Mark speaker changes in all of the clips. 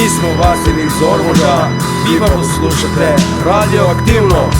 Speaker 1: Mi smo Vasil iz Ormoža, vi pa poslušate Radioaktivno.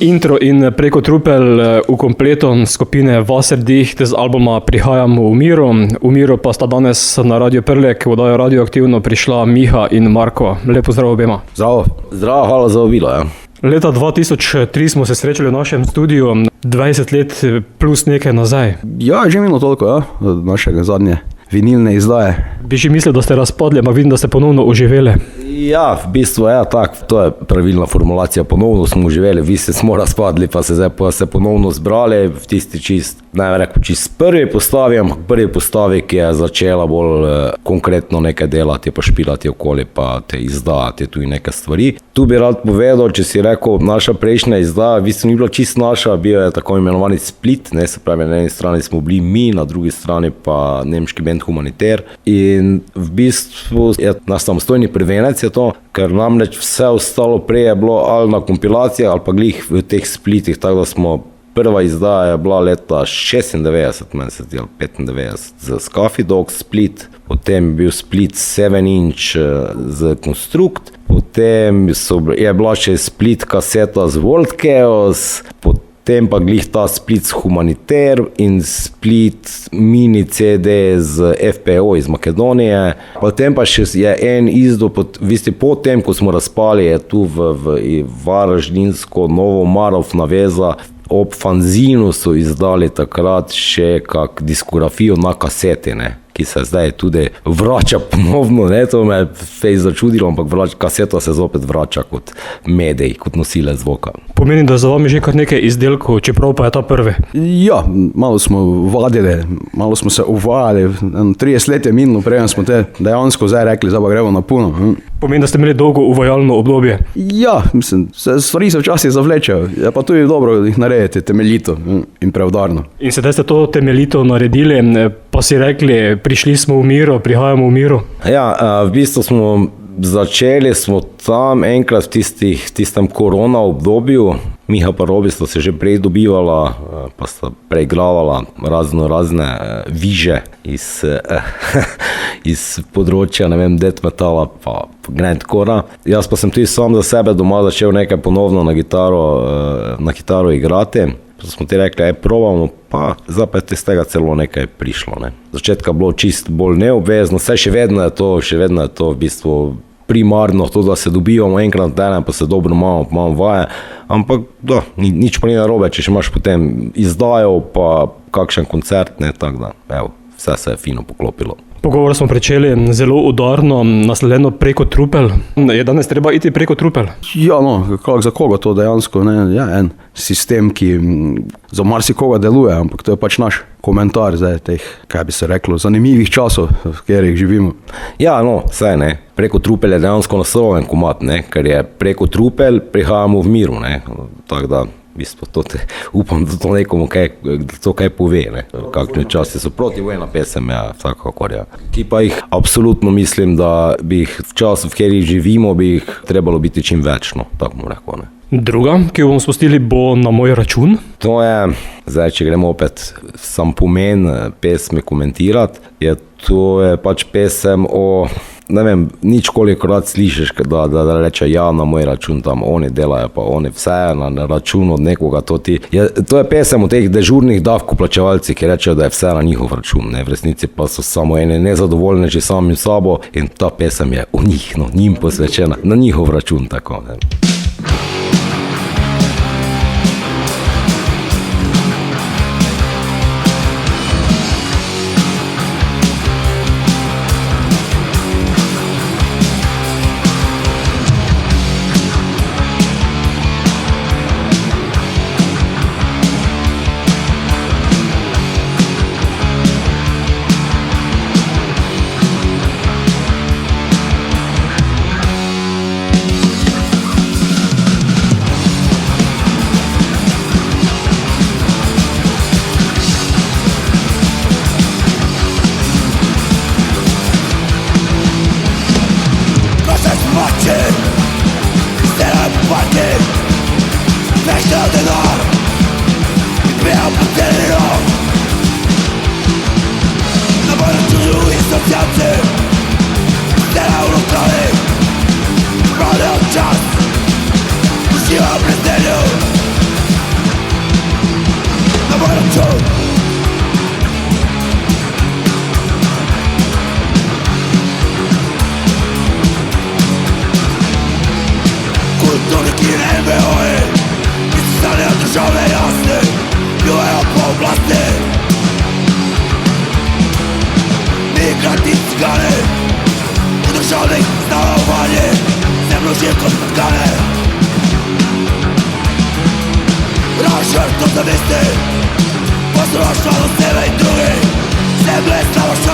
Speaker 2: Intro in Preko trupel v kompletu skupine Wasserdicht z albuma Prihajamo v miru. V miru pa sta danes na Radio Prlek, v oddajo Radioaktivno, prišla Miha in Marko. Lepo zdrav obema.
Speaker 3: Zdravo, hvala za vabilo. Ja.
Speaker 2: Leta 2003 smo se srečali v našem studiu, 20 let plus nekaj nazaj.
Speaker 3: Ja, že minilo toliko, ja, od našega zadnje
Speaker 4: vinilne izdaje.
Speaker 2: Bi že mislil, da ste razpadli, ampak vidim, da ste ponovno oživeli.
Speaker 3: Ja, v bistvu je tako, to je pravilna formulacija, ponovno smo živeli, vi se smo razpadli, pa se zdaj pa se ponovno zbrali v tisti čist prvi postavi, ampak prvi postavi, ki je začela bolj konkretno nekaj delati, pa špilati okoli, pa te izdajati tudi neke stvari. Tu bi rad povedal, če si rekel, naša prejšnja izdaja, v bistvu ni bila čist naša, bil je tako imenovani split, ne, se pravi, na eni strani smo bili mi, na drugi strani pa nemški band Humanitär, in v bistvu je naš samostojni prvenec je to, ker namreč vse ostalo prej je bilo ali na kompilacijah ali pa glih v teh splitih, tako da smo prva izdaja je bila leta 96, meni se zdi, ali 95, z Scuffy Dog split, potem je bil split 7-inch z Construct, potem je bila še split kaseta z World Chaos, potem pa glih ta split z Humanitär in split mini CD z FPO iz Makedonije. Potem pa še je en izdal, potem ko smo razpali, je tu v Varaždinsko Novo Marov naveza, ob fanzinu so izdali takrat še kak diskografijo na kaseti, ne, ki se zdaj tudi vrača ponovno, ne, to me je začudilo, ampak kaseta se zopet vrača kot medij, kot nosilec zvoka.
Speaker 2: Pomeni, da za vami že kar nekaj izdelkov, čeprav pa je ta prvi.
Speaker 4: Ja, malo smo vadili, malo smo se uvajali, 30 let je minilo, preden smo te dejansko zdaj rekli, zdaj pa gremo na puno.
Speaker 2: Pomeni, da ste imeli dolgo uvajalno obdobje.
Speaker 4: Ja, mislim, stvari se včasih zavlečejo, je pa tudi dobro, da jih naredite temeljito in preudarno.
Speaker 2: In sedaj ste to temeljito naredili, pa si rekli, prišli smo v Miro, prihajamo v Miro.
Speaker 3: Ja, v bistvu začeli smo tam enkrat v tistem korona obdobju, Miha pa Robi sta se že prej dobivala, pa sta preigravala razne viže iz področja, ne vem, death metala pa grindcora. Jaz pa sem tudi sam za sebe doma začel nekaj ponovno na kitaro igrati. Smo ti rekli, probamo, pa zdaj pa je iz tega celo nekaj prišlo. Ne. Začetka bilo čist bolj neobvezno, še vedno je to v bistvu primarno, to, da se dobivamo enkrat na teden, pa se dobro malo vaje, ampak nič pa ni narobe, če še imaš potem izdajo, pa kakšen koncert, ne, tako da, evo, vse se je fino poklopilo.
Speaker 2: Pogovor smo pričeli zelo udarno, naslednjo preko trupel. Je danes treba iti preko trupel?
Speaker 4: Ja, no, za koga to dejansko, ne, ja, en sistem, ki za marsikoga deluje, ampak to je pač naš komentar zdaj teh, kaj bi se reklo, zanimivih časov, v katerih živimo.
Speaker 3: Ja, no, saj ne, preko trupel je dejansko nasloven komad, ne, ker je preko trupel prihajamo v miru, ne, tako da v bistvu upam, da to nekomu kaj pove, ne, kakšne časi so protivojna pesem, ja, vsakakor, ja. Ki pa jih absolutno mislim, da bi jih v času, v katerih živimo, bi jih trebalo biti čim več, no, tako bom rekel, ne.
Speaker 2: Druga, ki jo bomo spustili, bo Na moj račun.
Speaker 3: To je, zdaj, če gremo opet sam pomen pesmi komentirati, to je pač pesem o, ne vem, nič kolikokrat slišiš, da reče, ja, na moj račun, tam oni delajo, pa oni vse na račun od nekoga, to je pesem o teh dežurnih davkoplačevalcih, ki rečejo, da je vse na njihov račun, ne, v resnici pa so samo ene nezadovoljne že sami sabo in ta pesem je o njih, no, njim posvečena, na njihov račun, tako, ne.
Speaker 1: Imigranti cigany udrżonych znałowanie zemlą ziemką spotkane. Rozsiąść to zawisty postroszcza do lewej drugiej zemlę stałością.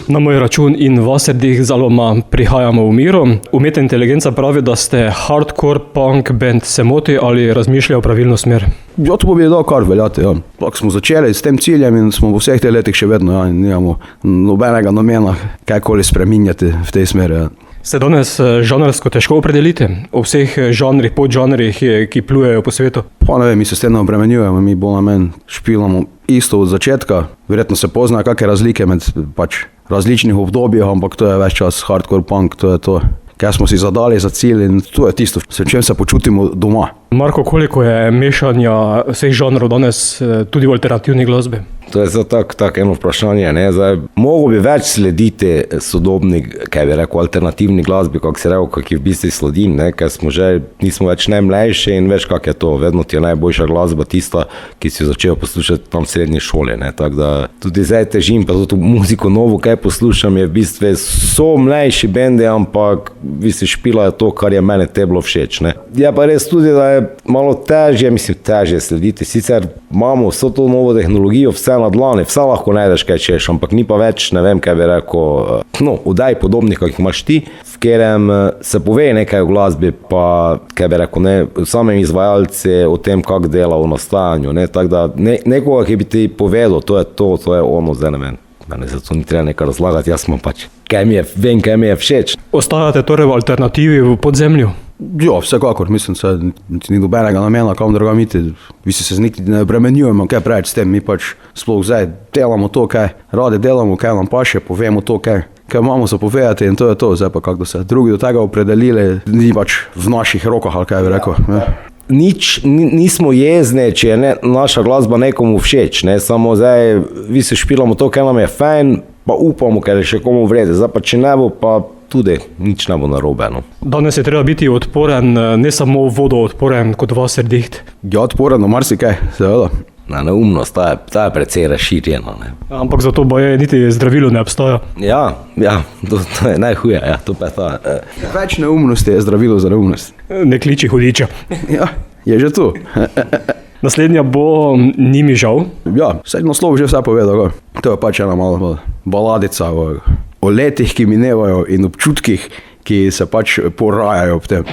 Speaker 2: Na moj račun in vas srdih zaloma prihajamo v miru. Umetna inteligenca pravi, da ste hardcore punk band. Se moti ali razmišlja v pravilno smer?
Speaker 4: Ja, to bi dal kar veljati. Ja. Tako smo začeli s tem ciljem in smo v vseh teh letih še vedno. Ja, nimamo nobenega namena kajkoli spreminjati v tej smeri. Ja.
Speaker 2: Se danes žanrsko težko opredelite o vseh žanrih, podžanrih, ki plujejo po svetu?
Speaker 4: Pa ne vem, mi se s tem ne obremenjujemo, mi bolj na men špilamo isto od začetka. Verjetno se pozna kakšne razlike med različnih obdobjih, ampak to je več čas hardcore punk, to je to, kaj smo si zadali za cilj in to je tisto, s čem se počutimo doma.
Speaker 2: Marko, koliko je mešanja vseh žanrov danes tudi v alternativni glasbi?
Speaker 3: To je tako eno vprašanje. Ne? Zdaj, mogo bi več slediti sodobni, kaj bi rekel, alternativni glasbi, kako si rekel, kak je v bistvu sledin, ne? Ker nismo več najmlajši in veš, kak je to. Vedno ti je najboljša glasba tista, ki si jo začel poslušati tam v srednji šoli. Tako da tudi zdaj težim, pa to muziko novo, kaj poslušam, je v bistvu so mlajši bendi, ampak v bistvu špilajo to, kar je mene teblo všeč. Ne? Je pa res tudi, da je malo težje slediti. Sicer imamo vso to novo tehnologijo, vse na dlani, vse lahko najdeš kaj češ, ampak ni pa več, ne vem, kaj bi rekel, vdaj podobnih, kak imaš ti, v katerem se pove nekaj o glasbi, pa, kaj bi rekel, samem izvajalci o tem, kak dela v nastajanju, tako da nekoga, ki bi ti povedal, to je ono, zdaj ne vem. Mene zato ni treba nekaj razlagati, jaz sem pač, vem, kaj mi je všeč.
Speaker 2: Ostajate torej v alternativi v podzemlju?
Speaker 4: Ja, vsekakor, mislim, da ni dobenega namena, kam drugam iti. Vi se z niti ne bremenjujemo, kaj preveč s tem, mi pač sploh zdaj delamo to, kaj radi delamo, kaj nam paše, povemo to, kaj imamo za povedati in to je to. Zdaj pa kako se drugi do tega opredelili, ni pač v naših rokah, ali kaj bi rekel. Ja.
Speaker 3: Nismo jezni, če je naša glasba nekomu všeč, samo zdaj vi se špilamo to, kaj nam je fajn, pa upamo, ker je še komu vrede. Zdaj pa če ne bo, pa tudi nič ne bo narobe.
Speaker 2: Danes je treba biti odporen, ne samo vodoodporen kot vas srdiht.
Speaker 4: Ja, odporen, marsikaj, seveda.
Speaker 3: Neumnost, ta je precej razširjena.
Speaker 2: Ampak zato boje niti zdravilo ne obstaja.
Speaker 3: Ja, to je najhuje, ja, to pa je ta.
Speaker 4: Več neumnosti je zdravilo za neumnost.
Speaker 2: Ne kliči hudiča.
Speaker 4: Ja, je že tu.
Speaker 2: Naslednja bo Ni mi žal.
Speaker 4: Ja, vsaj naslov že vse povedal. To je pač ena malo baladica o letih, ki minevajo in občutkih, ki se pač porajajo ob tem.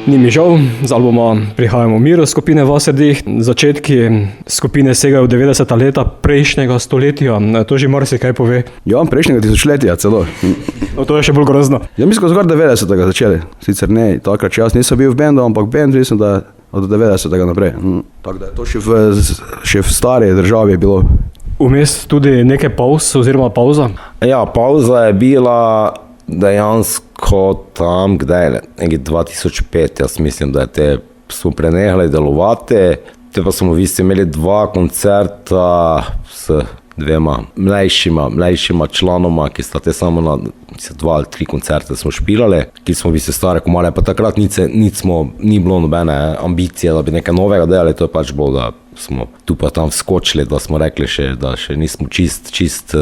Speaker 2: Ni mi žal, z albuma prihajamo v Miro skupine Vaserdih. Začetki skupine segajo v 90. leta prejšnjega stoletja. To že marsikaj pove.
Speaker 4: Ja, prejšnjega tisočletja celo.
Speaker 2: No, to je še bolj grozno.
Speaker 4: Ja, mislim, da so skoraj 90. začeli. Sicer ne, takrat jaz nisem bil v bendu, ampak bend mislim, da od 90. naprej. Tako da je to še v stari državi je bilo.
Speaker 2: Vmes tudi nekaj pauz oziroma pauza.
Speaker 3: Ja, pauza je bila dejansko tam, kdaj je, nekaj 2005, jaz mislim, da smo prenehali delovati, te pa smo v bistvu imeli 2 koncerta s 2 mlajšima članoma, ki sta te samo na 2 ali 3 koncerte smo špilali, ki smo v bistvu stare komale, pa takrat ni bilo nobene ambicije, da bi nekaj novega delali, to je pač bilo, da smo tu pa tam vskočili, da smo rekli da še nismo čist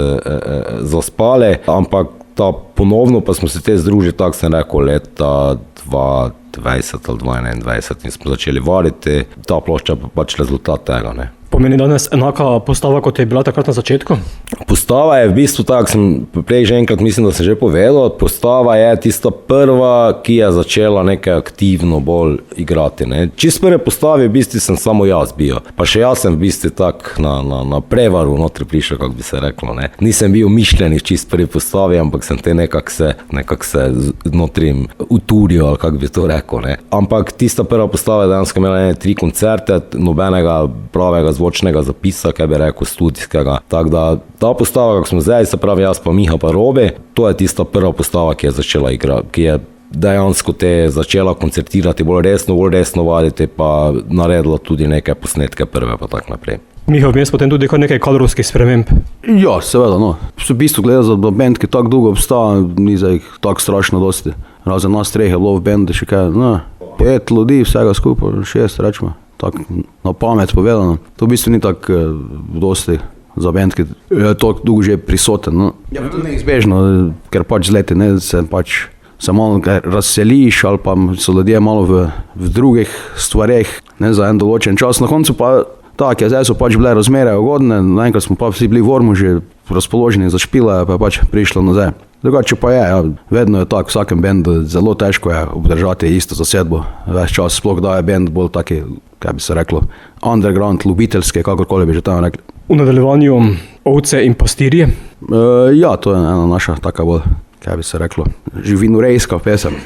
Speaker 3: zaspali, ampak ta ponovno pa smo se te združili, tako sem rekel, leta 2020 ali 2021 in smo začeli variti, ta plošča pa pač rezultat tega, ne.
Speaker 2: Pomeni danes enaka postava, kot je bila takrat na začetku?
Speaker 3: Postava je v bistvu tako, sem prej že enkrat mislim, da sem že povedal, postava je tista prva, ki je začela nekaj aktivno bolj igrati, ne. Čist prve postave v bistvu sem samo jaz bil, pa še jaz sem v bistvu tak na prevaru notri prišel, kako bi se reklo, ne. Nisem bil mišljeni čist prvi postavi, ampak sem te nekak se notri uturil, ali kako bi to rekel, ne. Ampak tista prva postava je dejansko imela 3 koncerte, nobenega pravega zvočnega zapisa, kaj bi rekel, studijskega. Tako da ta postava, kako smo zdaj, se pravi jaz pa Miha pa Robi, to je tista prva postava, ki je začela igrati, ki je dejansko te začela koncertirati bolj resno vaditi, pa naredila tudi nekaj posnetke prve pa tak naprej.
Speaker 2: Miha, vmes potem tudi kar nekaj kadrovskih sprememb.
Speaker 4: Ja, seveda, no. V bistvu gleda za bend, ki tako dolgo obstaja, ni zdaj tako strašno dosti. Razen nas 3 je bilo v bendu še kaj, 5 ljudi, vsega skupaj, 6 rečemo. Tako na pamet povedano. To v bistvu ni tako dosti za bend, ki je tako dolgo že prisoten. No. Ja, to je neizbežno, ker pač z leti, ne, se malo razseliš ali pa so ljudje malo v drugih stvareh, ne, za en določen čas. Na koncu pa tako, zdaj so pač bile razmere ugodne, naenkrat smo pa vsi bili v Ormožu razpoloženi za špile, pa je pač prišlo nazaj. Drugače pa je, ja, vedno je tako, v vsakem bendu zelo težko je obdržati isto zasedbo ves čas, sploh da je bend bolj taki, kaj bi se reklo, underground, ljubiteljski, kakorkoli bi že tam rekli.
Speaker 2: V nadaljevanju Ovce in pastirje.
Speaker 4: Ja, to je ena naša taka bolj, kaj bi se reklo, živinorejska pesem.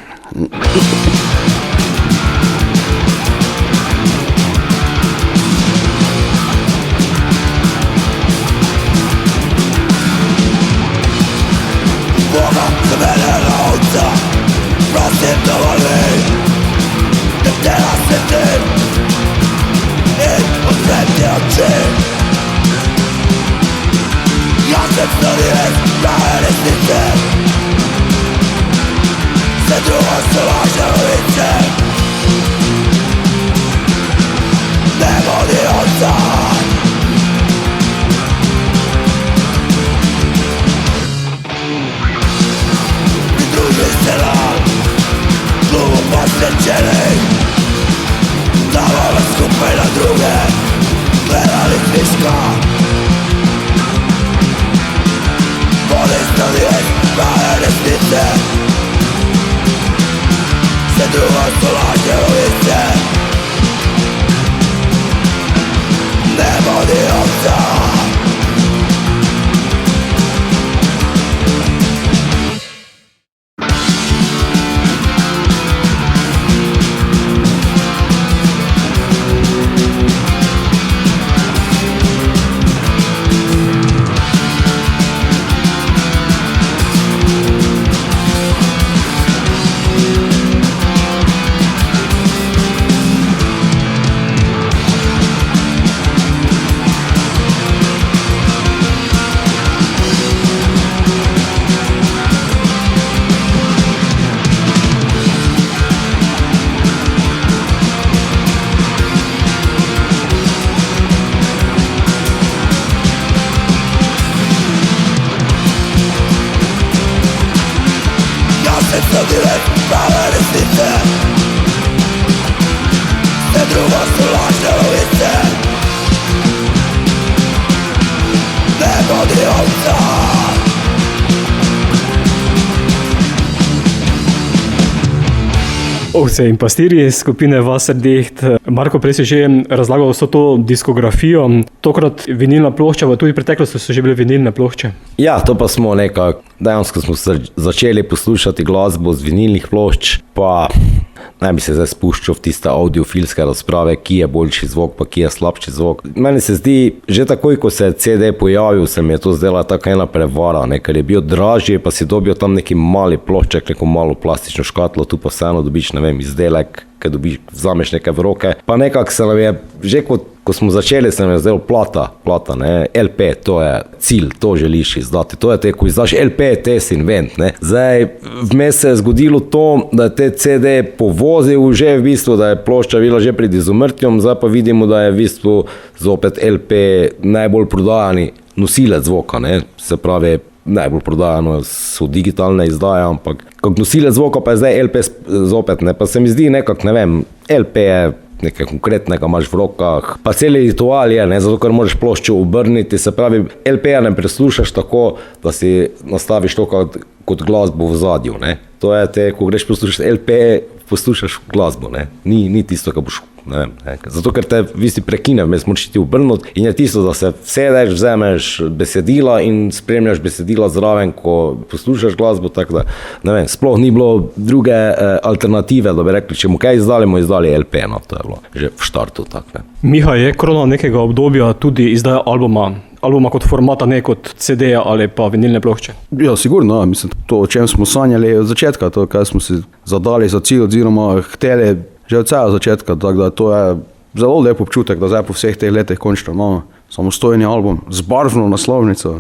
Speaker 1: drugo su lažne ulice. Ne vodi ovca.
Speaker 2: Ovce in pastirji skupine Wasserdicht. Marko, prej si že razlagal vso to diskografijo. Tokrat vinilna plošča, v tudi preteklosti so že bile vinilne plošče.
Speaker 3: Ja, to pa smo nekako, dejansko smo začeli poslušati glasbo z vinilnih plošč, pa ne bi se zdaj spuščal v tiste audiofilske razprave, ki je boljši zvok, pa ki je slabši zvok. Meni se zdi, že takoj, ko se je CD pojavil, se mi je to zdela taka ena prevara, ne? Ker je bil dražji, pa si dobil tam neki mali plošček, neko malo plastično škatlo, tu pa vseeno dobiš, ne vem, izdelek, ker vzameš nekaj v roke. Pa nekako se nam je, že ko smo začeli, se nam je zdelo plata, ne, LP, to je cilj, to želiš izdati, to je te, ko izdaš LP, te si invent, ne. Zdaj, vmes se je zgodilo to, da je te CD povozil že v bistvu, da je plošča bila že pred izumrtjem, zdaj pa vidimo, da je v bistvu zopet LP najbolj prodajani nosilec zvoka, ne, se pravi, najbolj prodajano so digitalne izdaje, ampak kot nosilec zvoka pa je zdaj LP zopet, ne, pa se mi zdi nekako, ne vem, LP je nekaj konkretnega imaš v rokah, pa celi ritual je, ne, zato ker moraš ploščo obrniti, se pravi, LP-ja ne preslušaš tako, da si nastaviš to kot glasbo v zadju, ne. To je te, ko greš poslušati LP, poslušaš glasbo, ne, ni tisto, kar boš, ne vem, ne. Zato ker te v bistvu prekine, vmes moraš ti obrnuti in je tisto, da se sedeš, vzameš besedila in spremljaš besedila zraven, ko poslušaš glasbo, tako da, ne vem, sploh ni bilo druge alternative, da bi rekli, če mu kaj izdali LP, no, to je bilo že v štartu, tako, ne.
Speaker 2: Miha, je krona nekega obdobja tudi izdaja albuma kot formata, ne kot CD-ja ali pa vinilne plošče?
Speaker 4: Ja, sigurno, mislim, to, o čem smo sanjali od začetka, to, kaj smo si zadali za cilj, oziroma hteli že od vsega začetka, tako da to je zelo lep občutek, da zdaj po vseh teh letih končno imamo samostojni album z barvno naslovnico,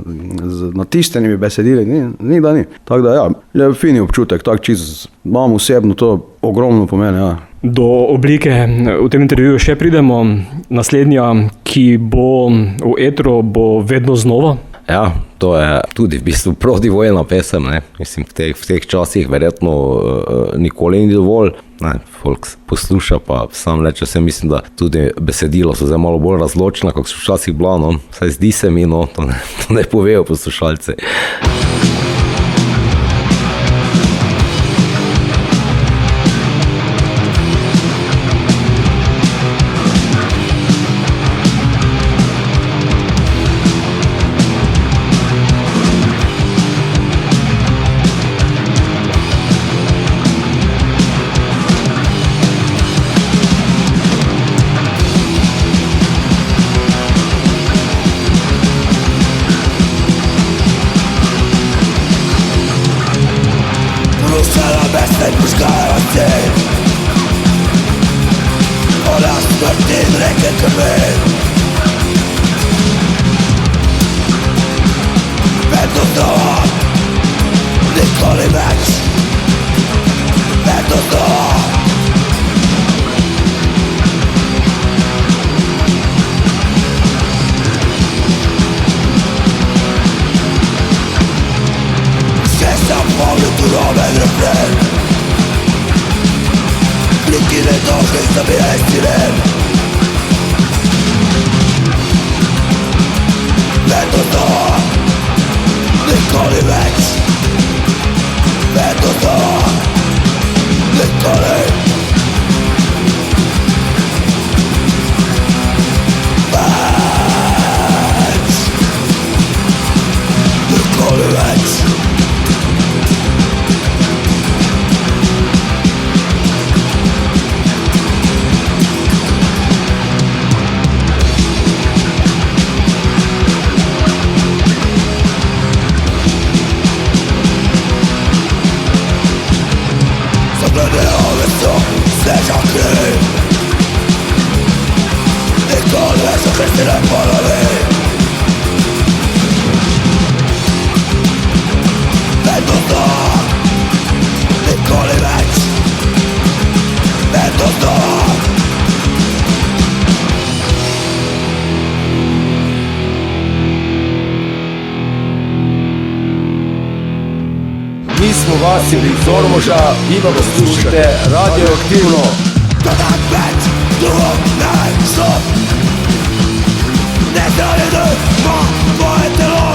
Speaker 4: z natistenimi besedili, ni da ni. Tako da ja, je fini občutek, tako čisto imam osebno to ogromno pomeni, ja.
Speaker 2: Do oblike v tem intervjuju še pridemo. Naslednja, ki bo v etru, bo Vedno znova.
Speaker 3: Ja, to je tudi v bistvu protivojna pesem, ne. Mislim, v teh časih verjetno nikoli ni dovolj, ne, folk posluša, pa sam reče se, mislim, da tudi besedila so zdaj malo bolj razločna, kako so včasih bila, no, saj zdi se mi, no, to ne povejo poslušalci.
Speaker 1: Mi smo Vasili iz Ormoža, vi pa poslušate Radioaktivno. drugo ne šlo. Nezdravljeno ima moje telo.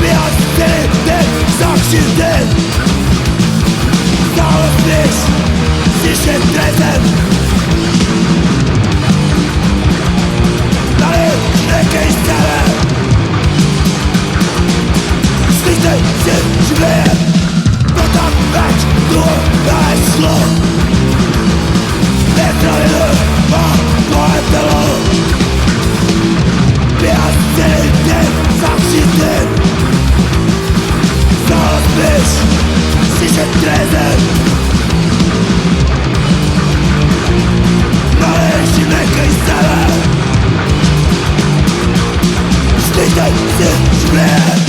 Speaker 1: Pijam celi den, vsakši den. Stalo spiš, si še trezen. Naleješ nekaj iz tebe. Slišaj si življenje, pa tam več drugo ne šlo. Nezdravljeno ima moje telo. Pijam celi den, vsakši den. Stalo spiš, si še trezen. Naleješ nekaj iz tebe. Slišaj si življenje.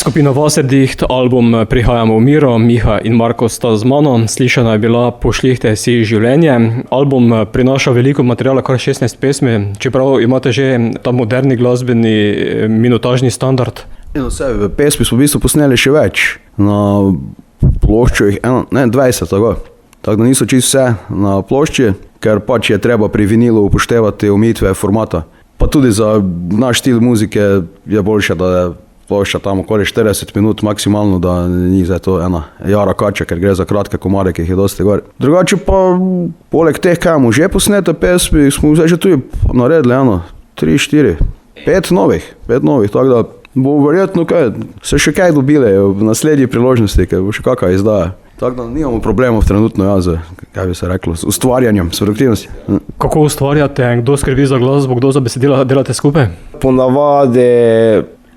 Speaker 2: Skupina Wasserdicht, album Prihajamo v miro, Miha in Marko sta z mano. Slišana je bila Pošlihte si življenje. Album prinaša veliko materijala, kar 16 pesmi, čeprav imate že ta moderni glasbeni minutažni standard.
Speaker 4: Vse pesmi smo v bistvu posneli še več. Na plošču jih 20, tako. Tako da niso čisto vse na plošči, ker pač je treba pri vinilu upoštevati omejitve formata. Pa tudi za naš stil muzike je boljše, da je plošča tam okoli 40 minut maksimalno, da ni zdaj to ena jara kača, ker gre za kratke komare, ki jih je dosti gor. Drugače pa, poleg teh, kaj imamo že posnete pesmi, smo zdaj že tudi naredili 3, 4, 5 novih, tako da bo verjetno se še kaj dobile v naslednji priložnosti, ker bo še kakva izdaja. Tako da nimamo problemov trenutno, kaj bi se reklo, s ustvarjanjem, s produktivnosti.
Speaker 2: Kako ustvarjate? Kdo skrbi za glasbo, kdo za besedila, delate skupaj?
Speaker 3: Ponavadi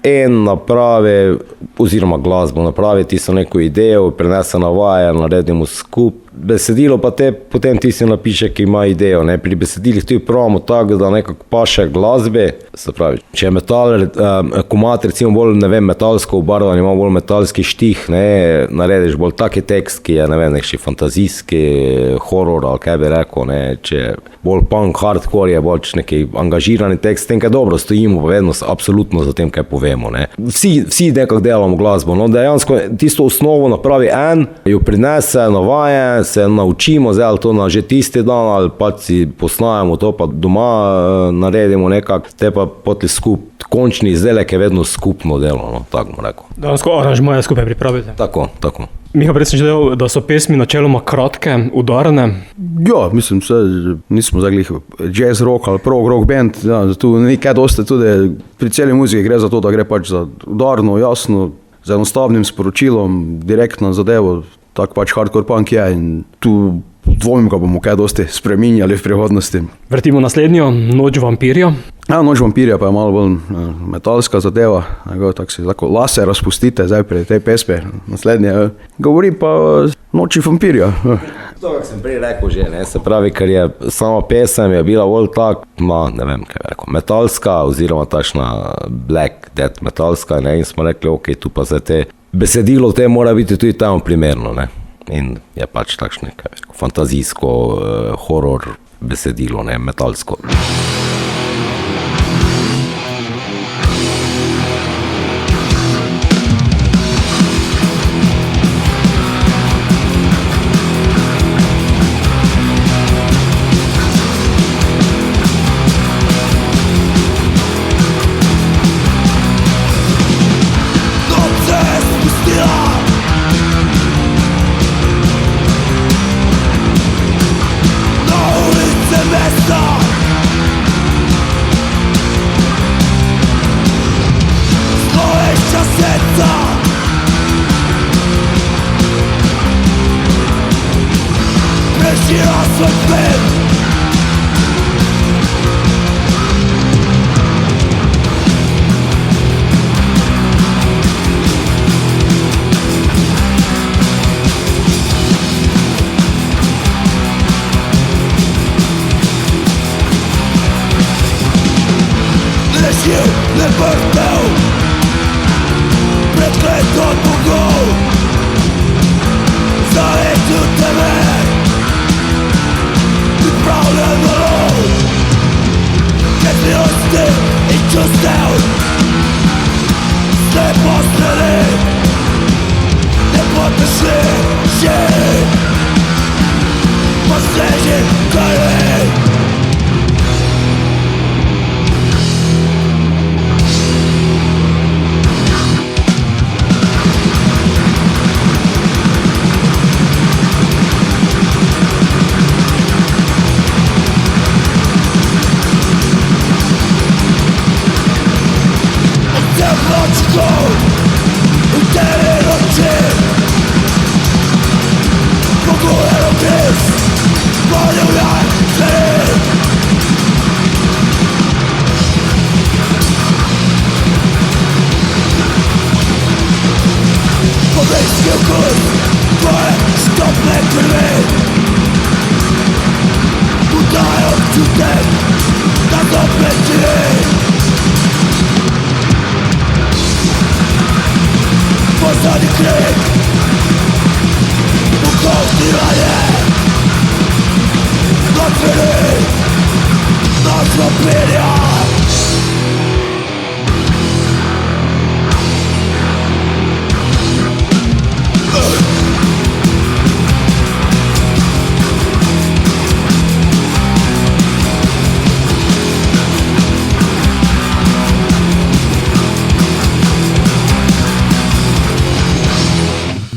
Speaker 3: en napravi, oziroma glasbo napravi tisto neko idejo, prenese na vaje, naredimo skup. Besedilo pa potem tisti napiše, ki ima idejo. Ne? Pri besedilih tudi pravimo tako, da nekako paše glasbe. Se pravi, če je metal, komad recimo bolj, metalsko obarvan, ima bolj metalski štih, ne? Narediš bolj taki tekst, ki je, nekši fantazijski, horor ali kaj bi rekel, ne? Če je bolj punk, hardcore, je bolj neki angažirani tekst, tem, kaj dobro stojimo, pa vedno absolutno za tem, kaj povemo. Ne? Vsi nekako delamo glasbo, no? Dejansko tisto osnovo napravi en, jo prinese na vaje, se naučimo, zdaj ali to na že tisti dan, ali pa si posnajamo to, pa doma naredimo nekako, te pa potli končni izdelek je vedno skupno delo, no, tako bom rekel.
Speaker 2: Dejansko aranžmaje skupaj pripravite?
Speaker 3: Tako.
Speaker 2: Miha, prej sem že dejal, da so pesmi načeloma kratke, udarne.
Speaker 4: Ja, mislim, nismo zdaj jazz rock ali prog rock band, tu nekaj dosti tudi, pri celi muziki gre za to, da gre pač za udarno, jasno, z enostavnim sporočilom, direktno zadevo. Tako pač hardcore punk je in tu dvomim, ko bomo kaj dosti spreminjali v prihodnosti.
Speaker 2: Vrtimo naslednjo, Noč vampirja.
Speaker 4: Noč vampirja pa je malo bolj metalska zadeva, tako si lahko lase razpustite zdaj pri tej pesmi. Naslednje govori pa Noči vampirja.
Speaker 3: To, kak sem prej rekel že, ne, se pravi, ker je sama pesem je bila bolj tak, ne vem, kaj rekel, metalska oziroma takšna black death metalska, ne, in smo rekli, ok, tu pa za te besedilo te mora biti tudi tamo primerno, ne, in je pač takšne, kaj rekel, fantazijsko, horor besedilo, ne, metalsko.
Speaker 1: Mesta mrtev, preklet od bogov, zaletil tebe, pripravljen na lov, kefljosti in čustev, slepo streli, ne potešli že, posleži krvi. Pozadnji krik, ukoštiranje, otvori, naša pilja.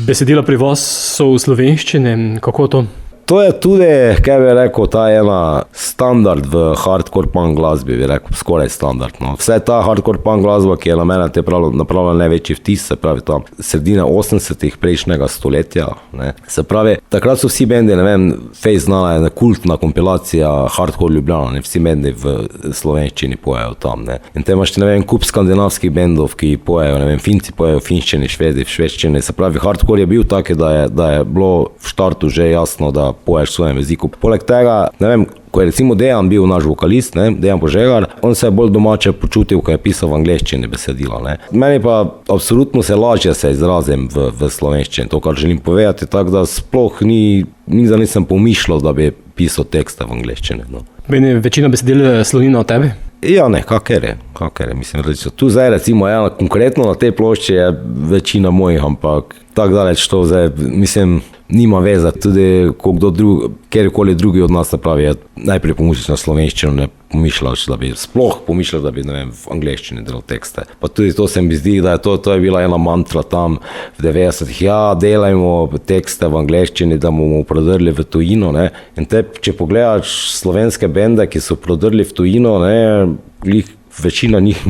Speaker 2: Besedila pri vas so v slovenščini, kako to?
Speaker 3: To je tudi, kaj bi rekel, ta ena standard v hardcore punk glasbi, bi rekel, skoraj standard. No. Vse ta hardcore punk glasba, ki je na mene napravila največji vtis, se pravi tam sredine 80-ih prejšnjega stoletja. Ne. Se pravi, takrat so vsi bendi, ne vem, Face znala je kultna kompilacija Hardcore Ljubljana, ne, vsi bendi v slovenščini pojejo tam. Ne. In te imaš, ne vem, kup skandinavskih bendov, ki pojejo, ne vem, Finci pojejo v finščini, Švedi v švedščini. Se pravi, hardcore je bil tak, da je bilo v štartu že jasno, da poješ v svojem jeziku. Poleg tega, ne vem, ko je recimo Dejan bil naš vokalist, ne, Dejan Požegar, on se je bolj domače počutil, ko je pisal v angleščini besedila. Ne. Meni pa absolutno se lažje se izrazim v slovenščini, to, kar želim povedati, tako da sploh nikdar nisem pomišljal, da bi pisal tekste v angleščini. No.
Speaker 2: Meni večina besedil sloni na tebi?
Speaker 3: Ja, ne, kakor je, mislim, recimo, tu zdaj recimo, konkretno na tej plošči je večina mojih, ampak tako daleč to zdaj, mislim, nima veze, tudi ko kdo kjerkoli drugi od nas napravi, najprej pomisliš na slovenščino, ne pomišljaš, da bi sploh pomišljal, da bi, ne vem, v angleščini delal tekste. Pa tudi to se mi zdi, da to je bila ena mantra tam v 90-ih, ja, delajmo tekste v angleščini, da bomo prodrli v tujino, ne. In te, če pogledaš slovenske bende, ki so prodrli v tujino, ne, večina njih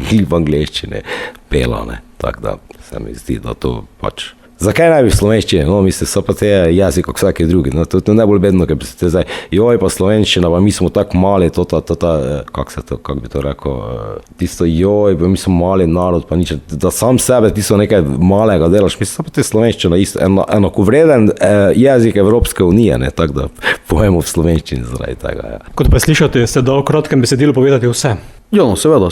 Speaker 3: ni v angleščini pela, ne. Tako da se mi zdi, da to pač. Zakaj naj bi v slovenščini? No, mislim, so pa te jezik kot vsaki drugi. No, to je najbolj bedno, ker bi se te zdaj, joj pa slovenščina, pa mi smo tako mali, kako bi to rekel, tisto joj, pa mi smo mali narod, pa nič, da sam sebe tisto nekaj malega delaš, mislim, so pa te slovenščina isto, enakovreden jezik Evropske unije, ne, tako da povemo v slovenščini zaradi tega. Ja.
Speaker 2: Kot pa slišate, ste da v kratkem besedilu povedati vse.
Speaker 4: Ja, no, seveda,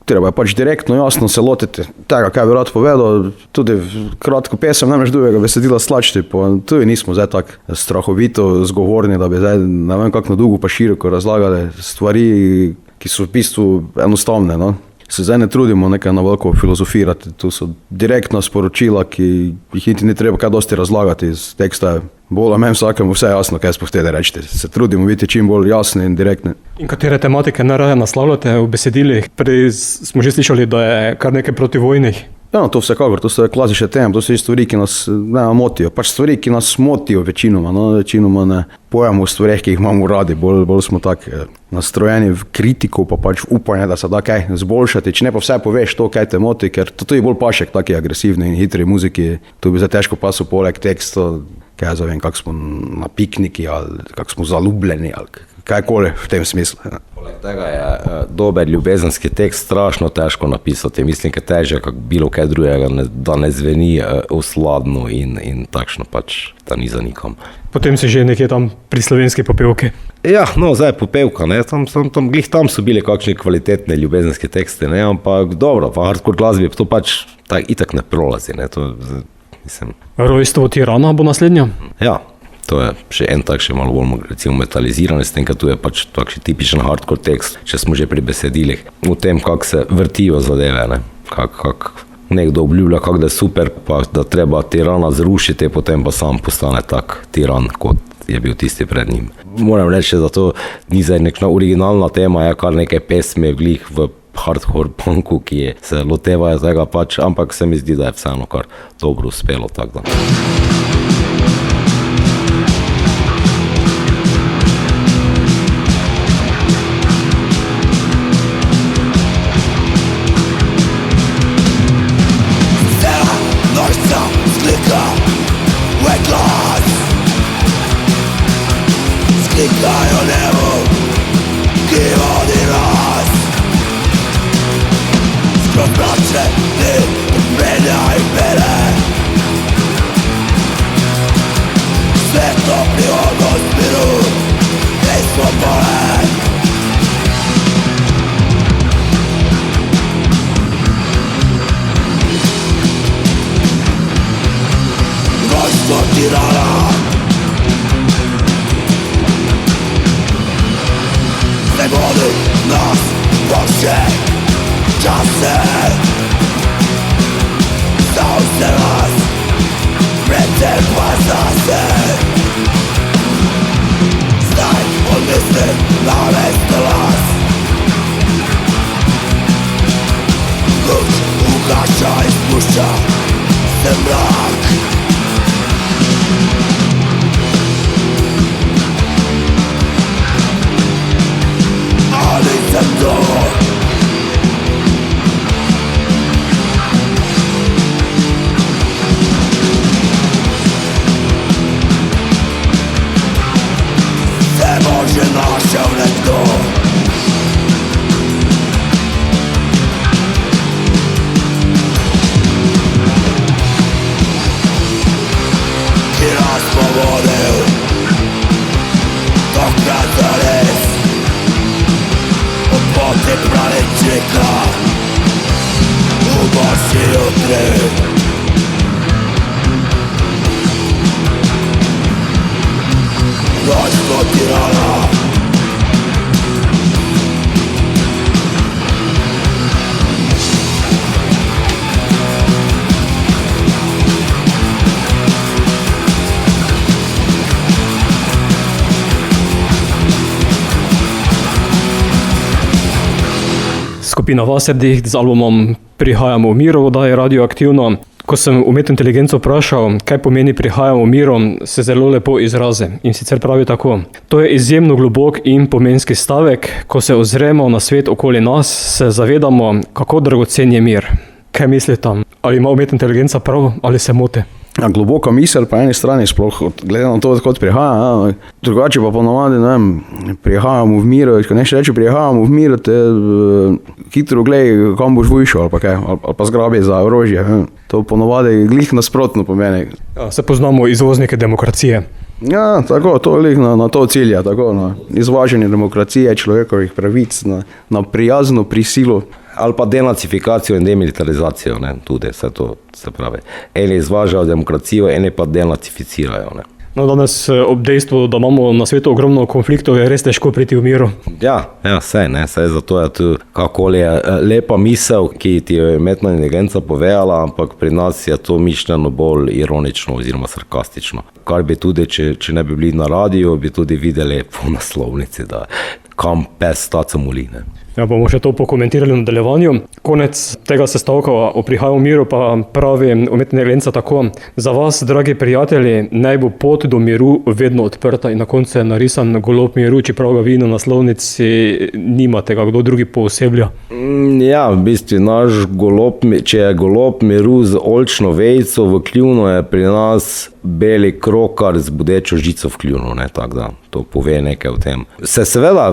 Speaker 4: treba je pač direktno, jasno se lotiti tega, kaj bi rad povedal, tudi kratko pesem namreč drugega besedila slačiti, pa tudi nismo zdaj tako strahovito zgovorni, da bi zdaj, ne vem, kako na dolgo pa široko razlagali stvari, ki so v bistvu enostavne, no. Se zdaj ne trudimo nekaj na veliko filozofirati, tu so direktna sporočila, ki jih niti ni treba kaj dosti razlagati iz teksta. Bolj meni vsakemu vse jasno, kaj sploh hteli reči. Se trudimo biti čim bolj jasni in direktni.
Speaker 2: In katere tematike najraje naslavljate v besedilih? Prej smo že slišali, da je kar nekaj protivojnih.
Speaker 4: Ja, to vsekakor, to so klasične teme, to so stvari, ki nas ne motijo. Pač stvari, ki nas motijo večinoma, no, večinoma ne pojemo v stvareh, ki jih imamo radi, bolj smo tako nastrojeni v kritiko, pa pač v upanje, da se da kaj zboljšati, če ne pa vse poveš to, kaj te moti, ker to je bolj pašek taki agresivni in hitri muziki, to bi za težko pasal poleg teksta, kaj jaz vem, kako smo na pikniki ali kako smo zaljubljeni ali kajkoli v tem smislu. Ja.
Speaker 3: Poleg tega je dober ljubezenski tekst strašno težko napisati. Mislim, da je težje, kot bilo kaj drugega, da ne zveni osladno in takšno pač, da ni za nikom.
Speaker 2: Potem si že nekje tam pri slovenski popevki.
Speaker 3: Ja, no, zdaj popevka, ne, glih tam so bili kakšni kvalitetni ljubezenski teksti, ne, ampak dobro, pa hardcore glasbi, to pač tak, itak ne prolazi, ne, to, mislim.
Speaker 2: Rojstvo tirana bo naslednja?
Speaker 3: Ja, to je še en tak še malo bolj recimo metaliziran, s tem, kad tu je pač takšen tipičen hardcore tekst, če smo že pri besedilih, v tem, kako se vrtijo zadeve, ne, kako nekdo obljublja, kako da je super, pa da treba tirana zrušiti, potem pa sam postane tak tiran, kot je bil tisti pred njim. Moram reči, da to ni zdaj nekšna originalna tema, je kar nekaj pesmi glih v hardcore punku, ki se lotevajo tega pač, ampak se mi zdi, da je vseeno kar dobro uspelo, tako da.
Speaker 1: Cela noćca slika u glas Sklikaj o nebu ki vodi nas Skroz braće ti menjaj mene Sve topli odnos miru i slobode Noćno tirana Ne vodi nas poče čase Zauze nas pretepa zase Znaj odmisli na mesto las Luč ugaša i spušća se mrak Ali za to Se može našao netko Ki nas povodil dok nas zares Potem pravi čeka u baši jutri Noćno tirana
Speaker 2: Skupina Wasserdicht z albumom Prihajamo v miru, da je radioaktivno. Ko sem umetno inteligenco vprašal, kaj pomeni prihajamo v miru, se zelo lepo izrazi. In sicer pravi tako. To je izjemno globok in pomenski stavek. Ko se ozremo na svet okoli nas, se zavedamo, kako dragocen je mir. Kaj misli tam? Ali ima umetna inteligenca prav ali se moti?
Speaker 4: Ja, globoka misel po eni strani, sploh glede na to, odkot prihaja. Drugače pa ponovadi, ne vem, prihajamo v miru, ko nekaj reče prihajamo v miru, te hitro gledaj, kam boš vyšel ali pa kaj, ali pa zgrabi za orožje. To ponovadi glih nasprotno pomeni.
Speaker 2: Ja, se poznamo izvoznike demokracije.
Speaker 4: Ja, tako, to glih na to cilja, tako, na izvažanje demokracije, človekovih pravic, na prijazno prisilo.
Speaker 3: Ali pa denacifikacijo in demilitarizacijo, ne, tudi vse to se pravi. Eni izvažajo demokracijo, eni pa denacificirajo, ne.
Speaker 2: No, danes ob dejstvu, da imamo na svetu ogromno konfliktov, je res težko priti v miru.
Speaker 3: Ja, sej, ne, sej zato je tu kakoli je lepa misel, ki ti jo je umetna inteligenca povedala, ampak pri nas je to mišljeno bolj ironično oziroma sarkastično. Kar bi tudi, če ne bi bili na radiju, bi tudi videli po naslovnici, da kam pes taco moli, ne.
Speaker 2: Ja, bomo še to pokomentirali v nadaljevanju. Konec tega sestavka o prihajanju miru pa pravi umetnik Lenca tako: za vas, dragi prijatelji, naj bo pot do miru vedno odprta, in na koncu je narisan golob miru, čeprav ga vi na naslovnici nimate, ga kdo drugi pooseblja.
Speaker 3: Ja, v bistvu naš golob, če je golob miru z oljčno vejico v kljunu, je pri nas beli krokar z bodečo žico v kljunu, ne, tako da to pove nekaj o tem. Seveda,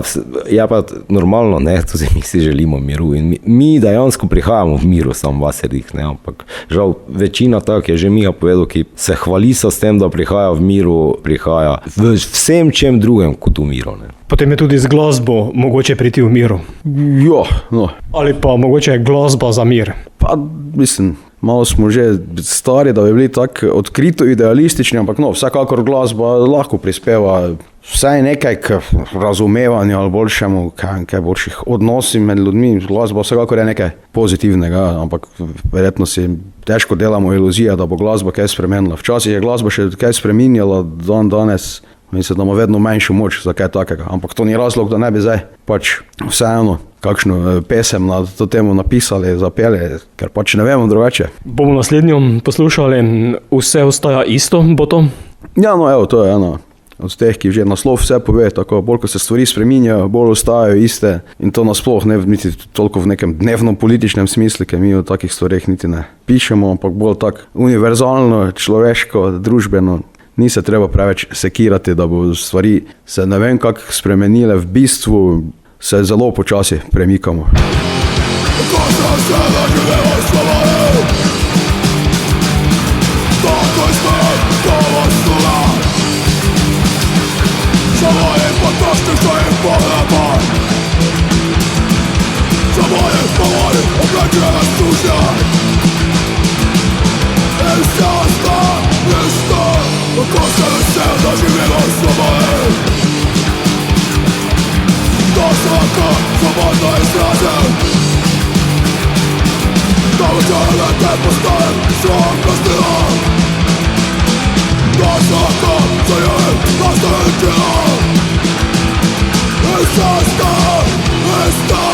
Speaker 3: je pa normalno, ne, tudi mi si želimo miru in mi dejansko prihajamo v miru, sam v Vaserdih, ne, ampak žal večina, tak je že Miha povedal, ki se hvali s tem, da prihaja v miru, prihaja v vsem čem drugem kot v miru, ne.
Speaker 2: Potem je tudi z glasbo mogoče priti v miru.
Speaker 4: Ja, no.
Speaker 2: Ali pa mogoče glasba za mir.
Speaker 4: Pa, mislim, malo smo že stari, da bi bili tako odkrito idealistični, ampak no, vsekakor glasba lahko prispeva vsaj nekaj k razumevanju ali boljšemu, kaj boljših odnosih med ljudmi. Glasba vsekakor je nekaj pozitivnega, ampak verjetno si težko delamo iluzija, da bo glasba kaj spremenila. Včasih je glasba še kaj spreminjala, danes mislim, da ima vedno manjšo moč za kaj takega, ampak to ni razlog, da ne bi zdaj pač vseeno kakšno pesem na to temo napisali, zapeli, ker pač ne vemo drugače.
Speaker 2: Bomo naslednjo poslušali Vse ostaja isto, bo to?
Speaker 4: Ja, no evo, to je eno od teh, ki že naslov vse pove, tako bolj ko se stvari spreminjajo, bolj ostajajo iste in to nasploh ne niti toliko v nekem dnevno političnem smislu, ker mi o takih stvareh niti ne pišemo, ampak bolj tak univerzalno, človeško, družbeno. Ni se treba preveč sekirati, da bo stvari se ne vem kako spremenile, v bistvu se zelo počasi premikamo.
Speaker 1: Ko sem se zaživela svobode, tako smo povostula. Samo je potoški, što je pogleda. Samo je povoli, oblačena služja. In se osta, isto. Ko sem se zaživela svobode, da svako svobodno izrazim, da v tele te postavim svom prostilom, da svako zajem nastavim tjelom. In se osta, isto.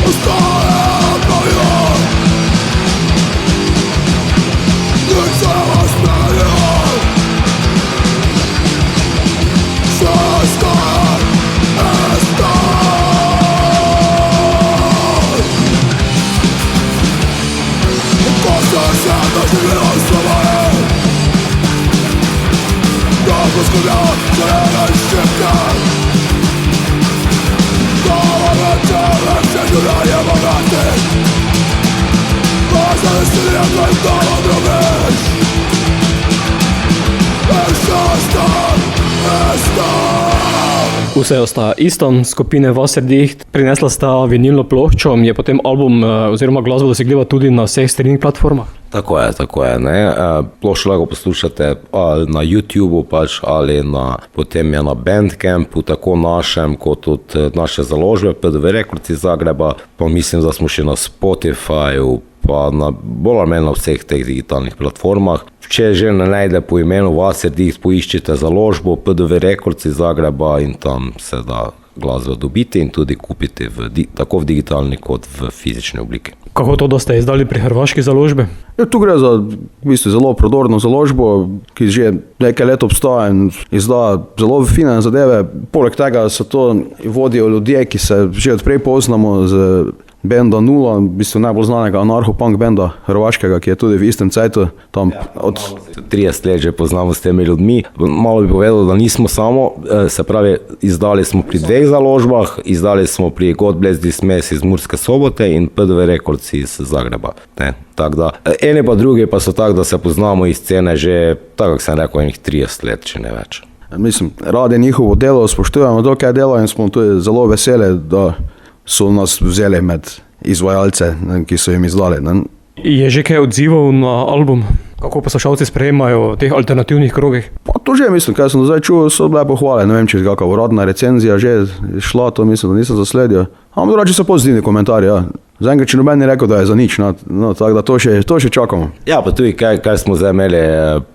Speaker 1: Ostaje pravilo.
Speaker 2: Vse ostaja isto, skupine Vaserdih prinesla sta vinilno ploščo, je potem album oziroma glasba dosegljiva tudi na vseh streaming platformah?
Speaker 3: Tako je, ne. Ploščo lahko poslušate na YouTubeu pač, ali potem je na Bandcampu, tako našem, kot tudi naše založbe, PDV Records iz Zagreba, pa mislim, da smo še na Spotifyju, pa bolj ali manj na vseh teh digitalnih platformah. Če že ne najde po imenu Vaserdih, poiščite založbo PDV Records iz Zagreba in tam se da glasbo dobiti in tudi kupiti tako v digitalni kot v fizični obliki.
Speaker 2: Kako to, da ste izdali pri hrvaški založbi?
Speaker 4: Ja, tu gre za v bistvu zelo prodorno založbo, ki že nekaj let obstaja in izda zelo fine zadeve. Poleg tega so to vodijo ljudje, ki se že odprej poznamo z benda Nula, v bistvu najbolj znanega anarcho-punk benda hrvaškega, ki je tudi v istem cajtu tam od
Speaker 3: 30 let že poznamo s temi ljudmi. Malo bi povedal, da nismo samo, se pravi, izdali smo pri dveh založbah, izdali smo pri God Bless This Mess iz Murske Sobote in PDV Records iz Zagreba. Tako da, eni pa drugi pa so tako, da se poznamo iz scene že, tako kako sem rekel, enih 30 let, če ne več.
Speaker 4: Mislim, radi njihovo delo, spoštujemo to, kaj delo in smo tudi zelo veseli, da so nas vzeli med izvajalce, ki so jim izdali.
Speaker 2: Je že kaj odzivov na album? Kako poslušalci sprejemajo v teh alternativnih krogih?
Speaker 4: Pa to že mislim, kaj sem do zdaj čul, so bile pohvale. Ne vem, če je kakva uradna recenzija že šla, to mislim, da nisem zasledil. Ampak drugače so pozitivni komentarji, ja. Zaenkrat, če noben ni rekel, da je za nič, no, tako da to še čakamo.
Speaker 3: Ja, pa tudi, kaj smo zdaj imeli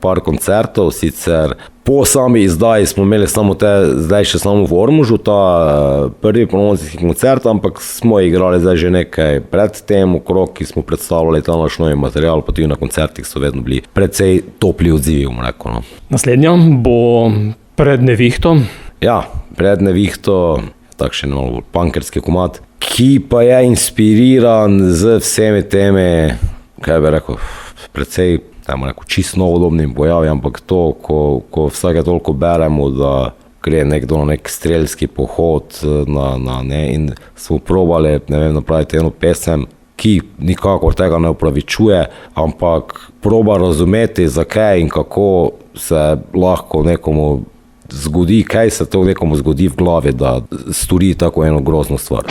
Speaker 3: par koncertov, sicer Po sami izdaji smo imeli samo zdaj še samo v Ormožu, ta prvi promocijski koncert, ampak smo igrali zdaj že nekaj pred tem okrog, ki smo predstavljali ta naš novi material, pa tudi na koncertih so vedno bili precej topli odzivi, bomo rekel, no.
Speaker 2: Naslednja bo Pred nevihto.
Speaker 3: Ja, Pred nevihto, takšen malo punkerski komad, ki pa je inspiriran z vsemi temi, kaj bi rekel, precej čisto novodobnim pojavi, ampak to, ko vsake toliko beremo, da gre nekdo na nek strelski pohod in smo probali, napraviti eno pesem, ki nikakor tega ne upravičuje, ampak proba razumeti, zakaj in kako se lahko nekomu zgodi, kaj se to nekomu zgodi v glavi, da stori tako eno grozno stvar.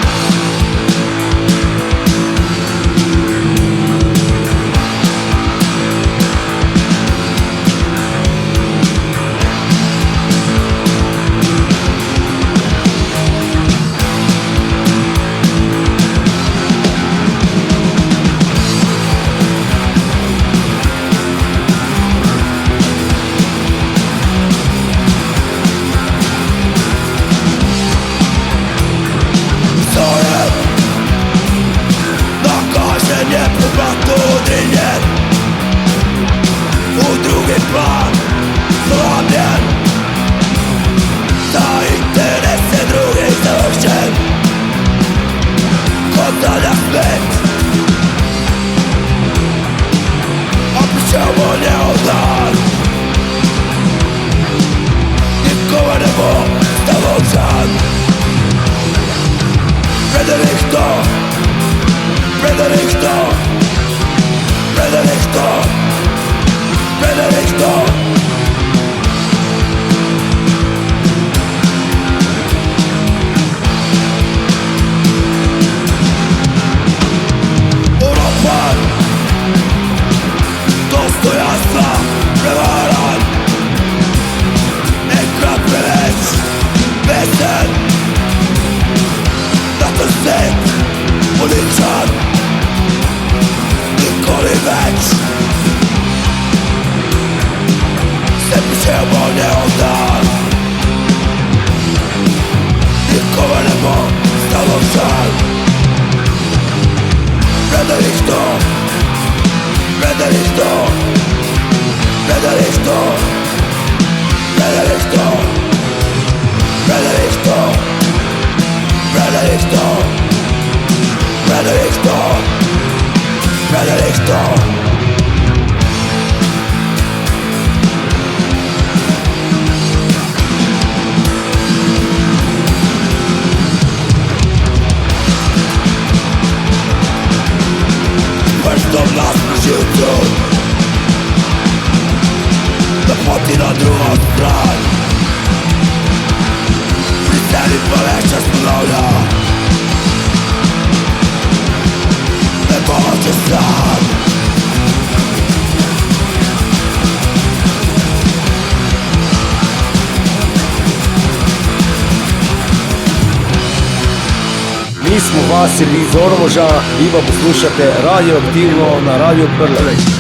Speaker 3: Mi smo Vasilij iz Ormoža, vi pa poslušate Radioaktivno na Radio Prlek.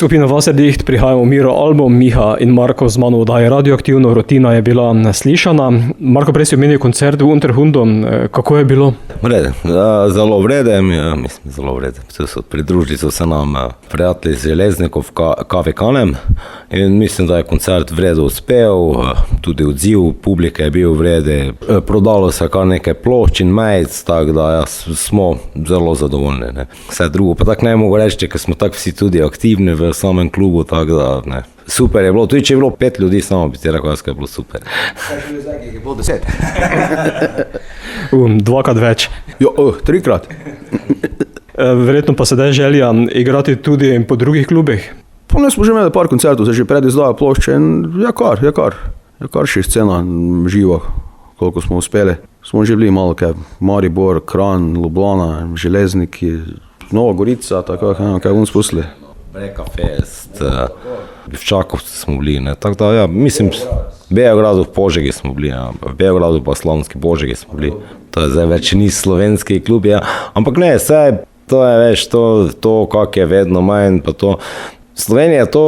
Speaker 2: Skupina Wasserdicht, prihajamo Miro album, Miha in Marko z mano oddaje Radioaktivno, rutina je bila slišana. Marko, prej si omenil koncert v Unterhundu, kako je bilo?
Speaker 3: Vrede, zelo vrede, mislim, zelo vrede. Pridružili so se nam prijatelji z Železnikov Kave Kanem in mislim, da je koncert vredo uspel, tudi odziv publike je bil vrede. Prodalo se kar nekaj plošč in majic, tako da ja, smo zelo zadovoljni. Ne. Vse drugo pa tako ne mogu reči, ker smo tako vsi tudi aktivni v samem klubu, tako da ne. Super je bilo, tudi če je bilo 5 ljudi, samo bi ti rekel, da je bilo super.
Speaker 4: Kaj še zdaj, ki je bilo 10?
Speaker 2: Dvakrat več.
Speaker 4: Jo, 3-krat.
Speaker 2: Verjetno pa sedaj želja igrati tudi po drugih klubih.
Speaker 4: Pa ne smo že imeli par koncertov, se že pred izdajo plošče in je kar še scena živa, koliko smo uspeli. Smo že bili malo kaj, Maribor, Kranj, Ljubljana, Železniki, Nova Gorica, tako kaj bomo spustili.
Speaker 3: Breka Fest, v Čakovcu smo bili, ne, tako da ja, mislim, v Beogradu, v Požegi smo bili, ja, v Beogradu pa Slavonski Požegi smo bili, to je zdaj več ni slovenski klub, ja, ampak ne, vse, to je veš, to kak je vedno manj, pa to, Slovenija je to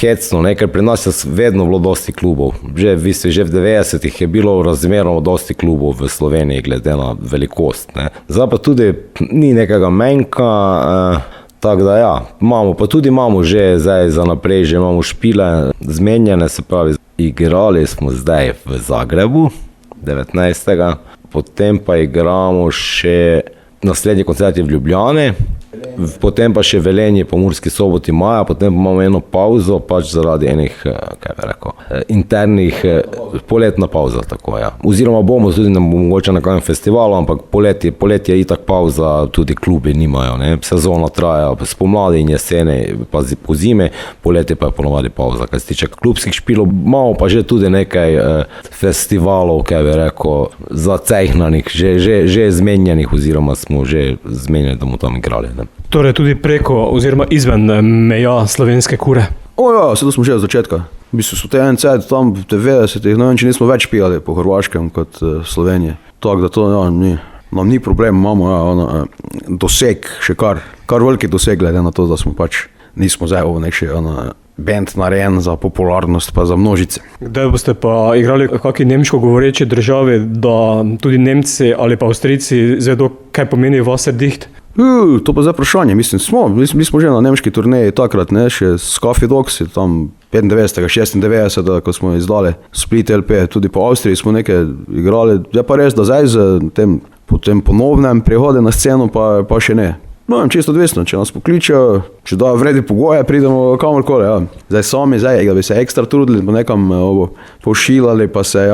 Speaker 3: hecno, ne, ker pri nas je vedno bilo dosti klubov, že v 90-ih je bilo razmerno dosti klubov v Sloveniji glede na velikost, ne, zdaj pa tudi ni nekega menjka, tako da ja, imamo že zdaj za naprej, že imamo špile zmenjene, se pravi, igrali smo zdaj v Zagrebu 19. Potem pa igramo še naslednji koncert je v Ljubljani, potem pa še Velenje po Murski Soboti maja, potem pa imamo eno pauzo, pač zaradi enih, kaj bi rekel, internih, poletna pauza, tako ja. Oziroma bomo tudi mogoče na kajem festivalu, ampak poletje je itak pauza, tudi klubi nimajo, ne. Sezona traja spomladi in jesene, pa po zime, poletje pa je ponovadi pauza. Kar se tiče klubskih špilov, imamo pa že tudi nekaj festivalov, kaj bi rekel, zacehnanih, že zmenjenih, oziroma smo že zmenjeni, da bomo tam igrali, ne.
Speaker 2: Torej tudi preko oziroma izven meja slovenske kure.
Speaker 4: Ja, sedaj smo že od začetka. V bistvu so te en cajt tam v 90-ih, ne vem, če nismo več pijali po Hrvaškem kot Slovenije. Tako da to ja, nam ni problem, imamo ja, doseg, še kar veliki doseg, glede na to, da smo pač, nismo zdaj nekši band narejen za popularnost pa za množice.
Speaker 2: Kdaj boste pa igrali v kakšni nemško govoreči državi, da tudi Nemci ali pa Avstrijci zvedo, kaj pomeni Wasserdicht?
Speaker 4: To pa zdaj vprašanje, mi smo že na nemški turneji takrat, ne, še s Coffee Dogs, tam 95. 96. ko smo izdali Split LP, tudi po Avstriji smo nekaj igrali, je pa res, da zdaj po tem ponovnem prihode na sceno pa še ne. No, čisto odvisno, če nas pokličejo, če da vredi pogoje, pridemo kamorkoli, ja. Zdaj, da bi se ekstra trudili, pa nekam pošilali, pa se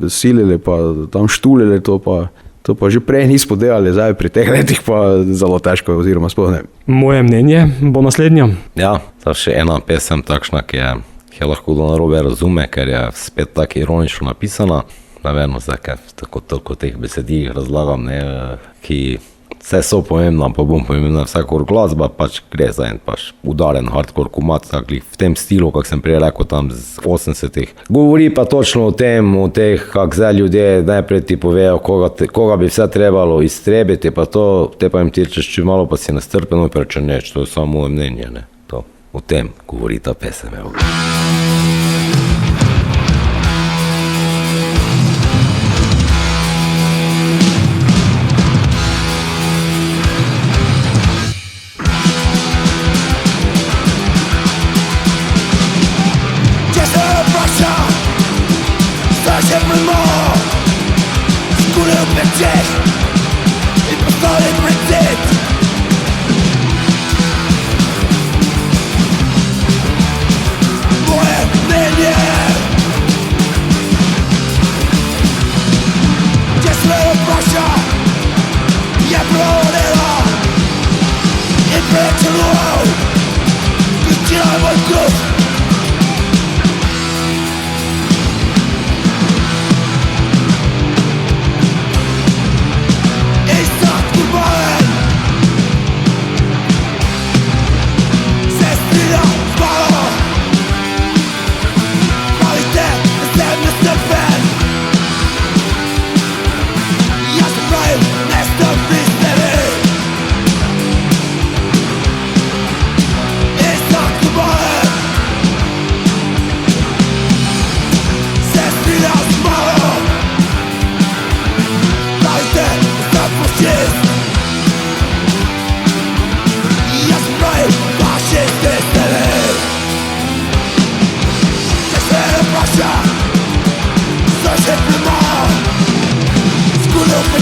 Speaker 4: silili, pa tam štulili, to pa že prej nismo delali, zdaj pri teh letih pa zelo težko, oziroma sploh ne.
Speaker 2: Moje mnenje bo naslednja.
Speaker 3: Ja, to še ena pesem takšna, ki je lahko do narobe razume, ker je spet tako ironično napisana. Ne vem, zdaj, ker toliko teh besedil razlagam, ne, ki vse so pomembna, pa bom pomembna vsakor glasba, pač gre za en pač udaren hardcore komad, tako v tem stilu, kak sem prej rekel, tam z 80-ih. Govori pa točno o teh, kak zdaj ljudje najprej ti povejo, koga bi vse trebalo iztrebiti, pa to, te pa jim ti rečeš, če malo pa si nastrpen, pa reče neč, to je samo moje mnenje, ne. To, o tem govori ta pesem, evo.
Speaker 1: It's not goodbye.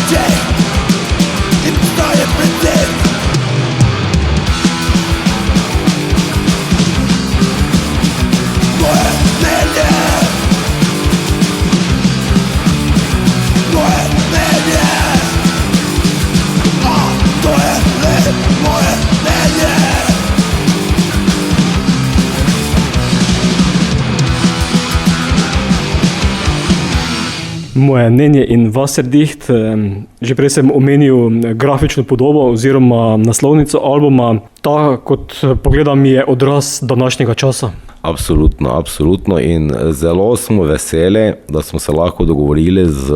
Speaker 1: dzień i powstaje pryncyp. Moje mienie, moje mienie, a to jest moje mienie.
Speaker 2: Moje mnenje in Wasserdicht, že prej sem omenil grafično podobo oziroma naslovnico albuma. Ta, kot pogledam, je odraz današnjega časa.
Speaker 3: Absolutno, absolutno in zelo smo veseli, da smo se lahko dogovorili z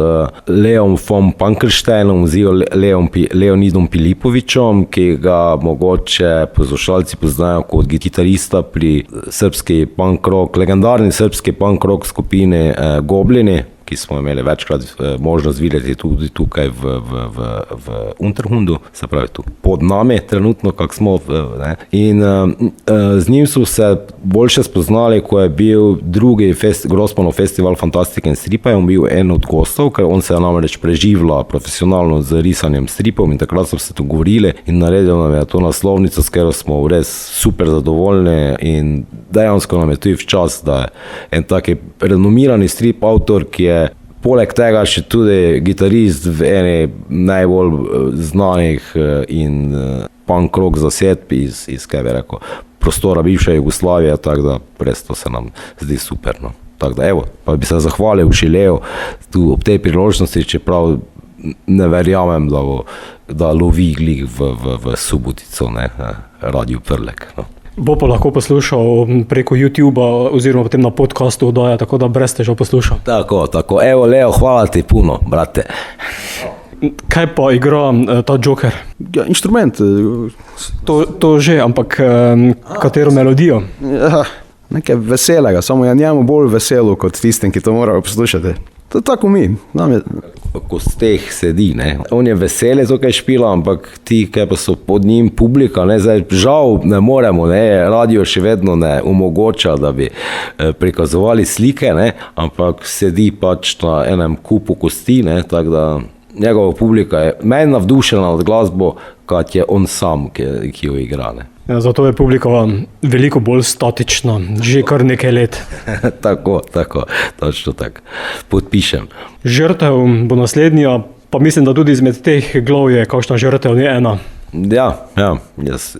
Speaker 3: Leom von Pankrsteinom oziroma Leonidom Pilipovičem, ki ga mogoče poslušalci poznajo kot gitarista pri srpski punk rock, legendarni srpski punk rock skupini Goblini, ki smo imeli večkrat možnost videti tudi tukaj v Unterhundu, se pravi tu pod nami trenutno, kak smo. Ne. In z njim so se boljše spoznali, ko je bil drugi Grossmanov festival Fantastike in stripa, je on bil en od gostov, ker on se je namreč preživlja profesionalno z risanjem stripov in takrat so se dogovorili in naredil nam je to naslovnico, s katero smo res super zadovoljni in dejansko nam je tudi včas, da je en taki renomirani strip avtor, ki je poleg tega še tudi gitarist v eni najbolj znanih in punk rock zasedb iz kaj bi rekel, prostora bivše Jugoslavije, tako da res to se nam zdi super. No. Tako da evo, pa bi se zahvalil Šileju tu ob tej priložnosti, čeprav ne verjamem, da lovi glih v Subotico, ne, Radio Prlek. No.
Speaker 2: Bo pa lahko poslušal preko YouTubea oziroma potem na podcastu oddaja, tako da brez težav poslušal.
Speaker 3: Tako. Evo, Leo, hvala ti puno, brate.
Speaker 2: Kaj pa igra ta Joker?
Speaker 4: Ja, inštrument.
Speaker 2: To že, ampak katero melodijo?
Speaker 4: Ja, nekaj veselega, samo je njemu bolj veselo kot tistem, ki to morajo poslušati. To je tako mi.
Speaker 3: Ko steh sedi, ne. On je veseli to, kaj špila, ampak ti, kaj pa so pod njim publika, ne, zdaj žal ne moremo, ne, radio še vedno ne omogoča, da bi prikazovali slike, ne, ampak sedi pač na enem kupu kosti, ne, tako da njegova publika je meni navdušena nad glasbo, kad je on sam, ki jo igra, ne.
Speaker 2: Ja, zato je publika veliko bolj statična, že kar nekaj let.
Speaker 3: Tako, točno tako. Podpišem.
Speaker 2: Žrtev bo naslednja, pa mislim, da tudi izmed teh glav je kakšna žrtev, ne ena.
Speaker 3: Ja,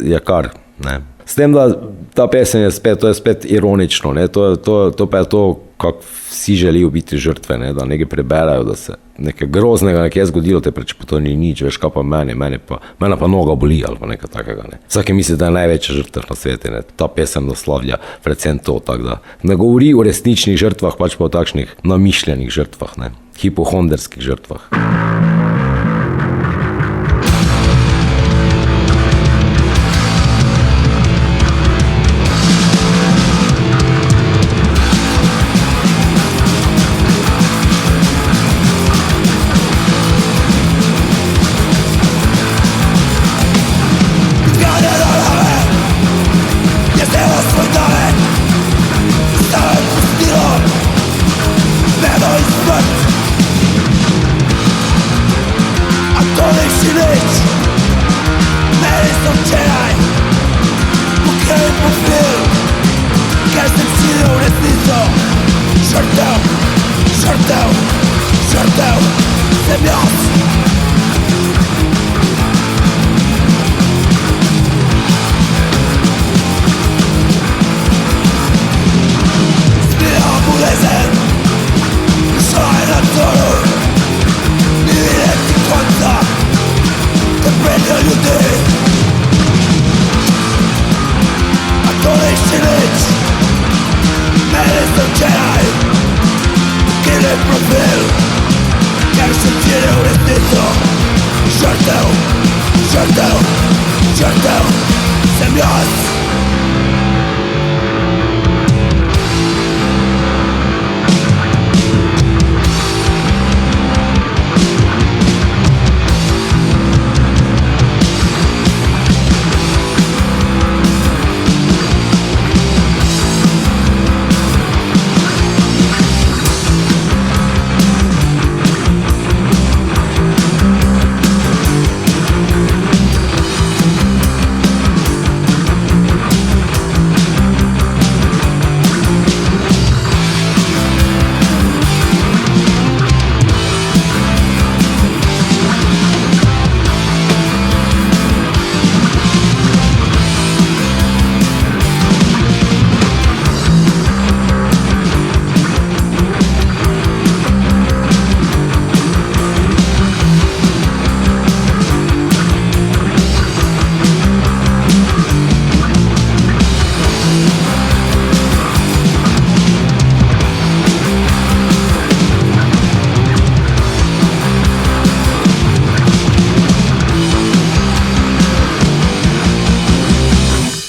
Speaker 3: je kar, ne. S tem, da ta pesem to je spet ironično, ne, to pa je to, kako vsi želijo biti žrtve, ne, da nekaj preberajo, da se nekaj groznega nekaj je zgodilo, te preč pa to ni nič, veš, kaj pa mene pa noga boli ali pa nekaj takega, ne. Vsake misli, da je največja žrtev na svete, ne, ta pesem doslavlja predvsem to, tako da ne govori o resničnih žrtvah, pač pa o takšnih namišljenih žrtvah, ne, hipohonderskih žrtvah.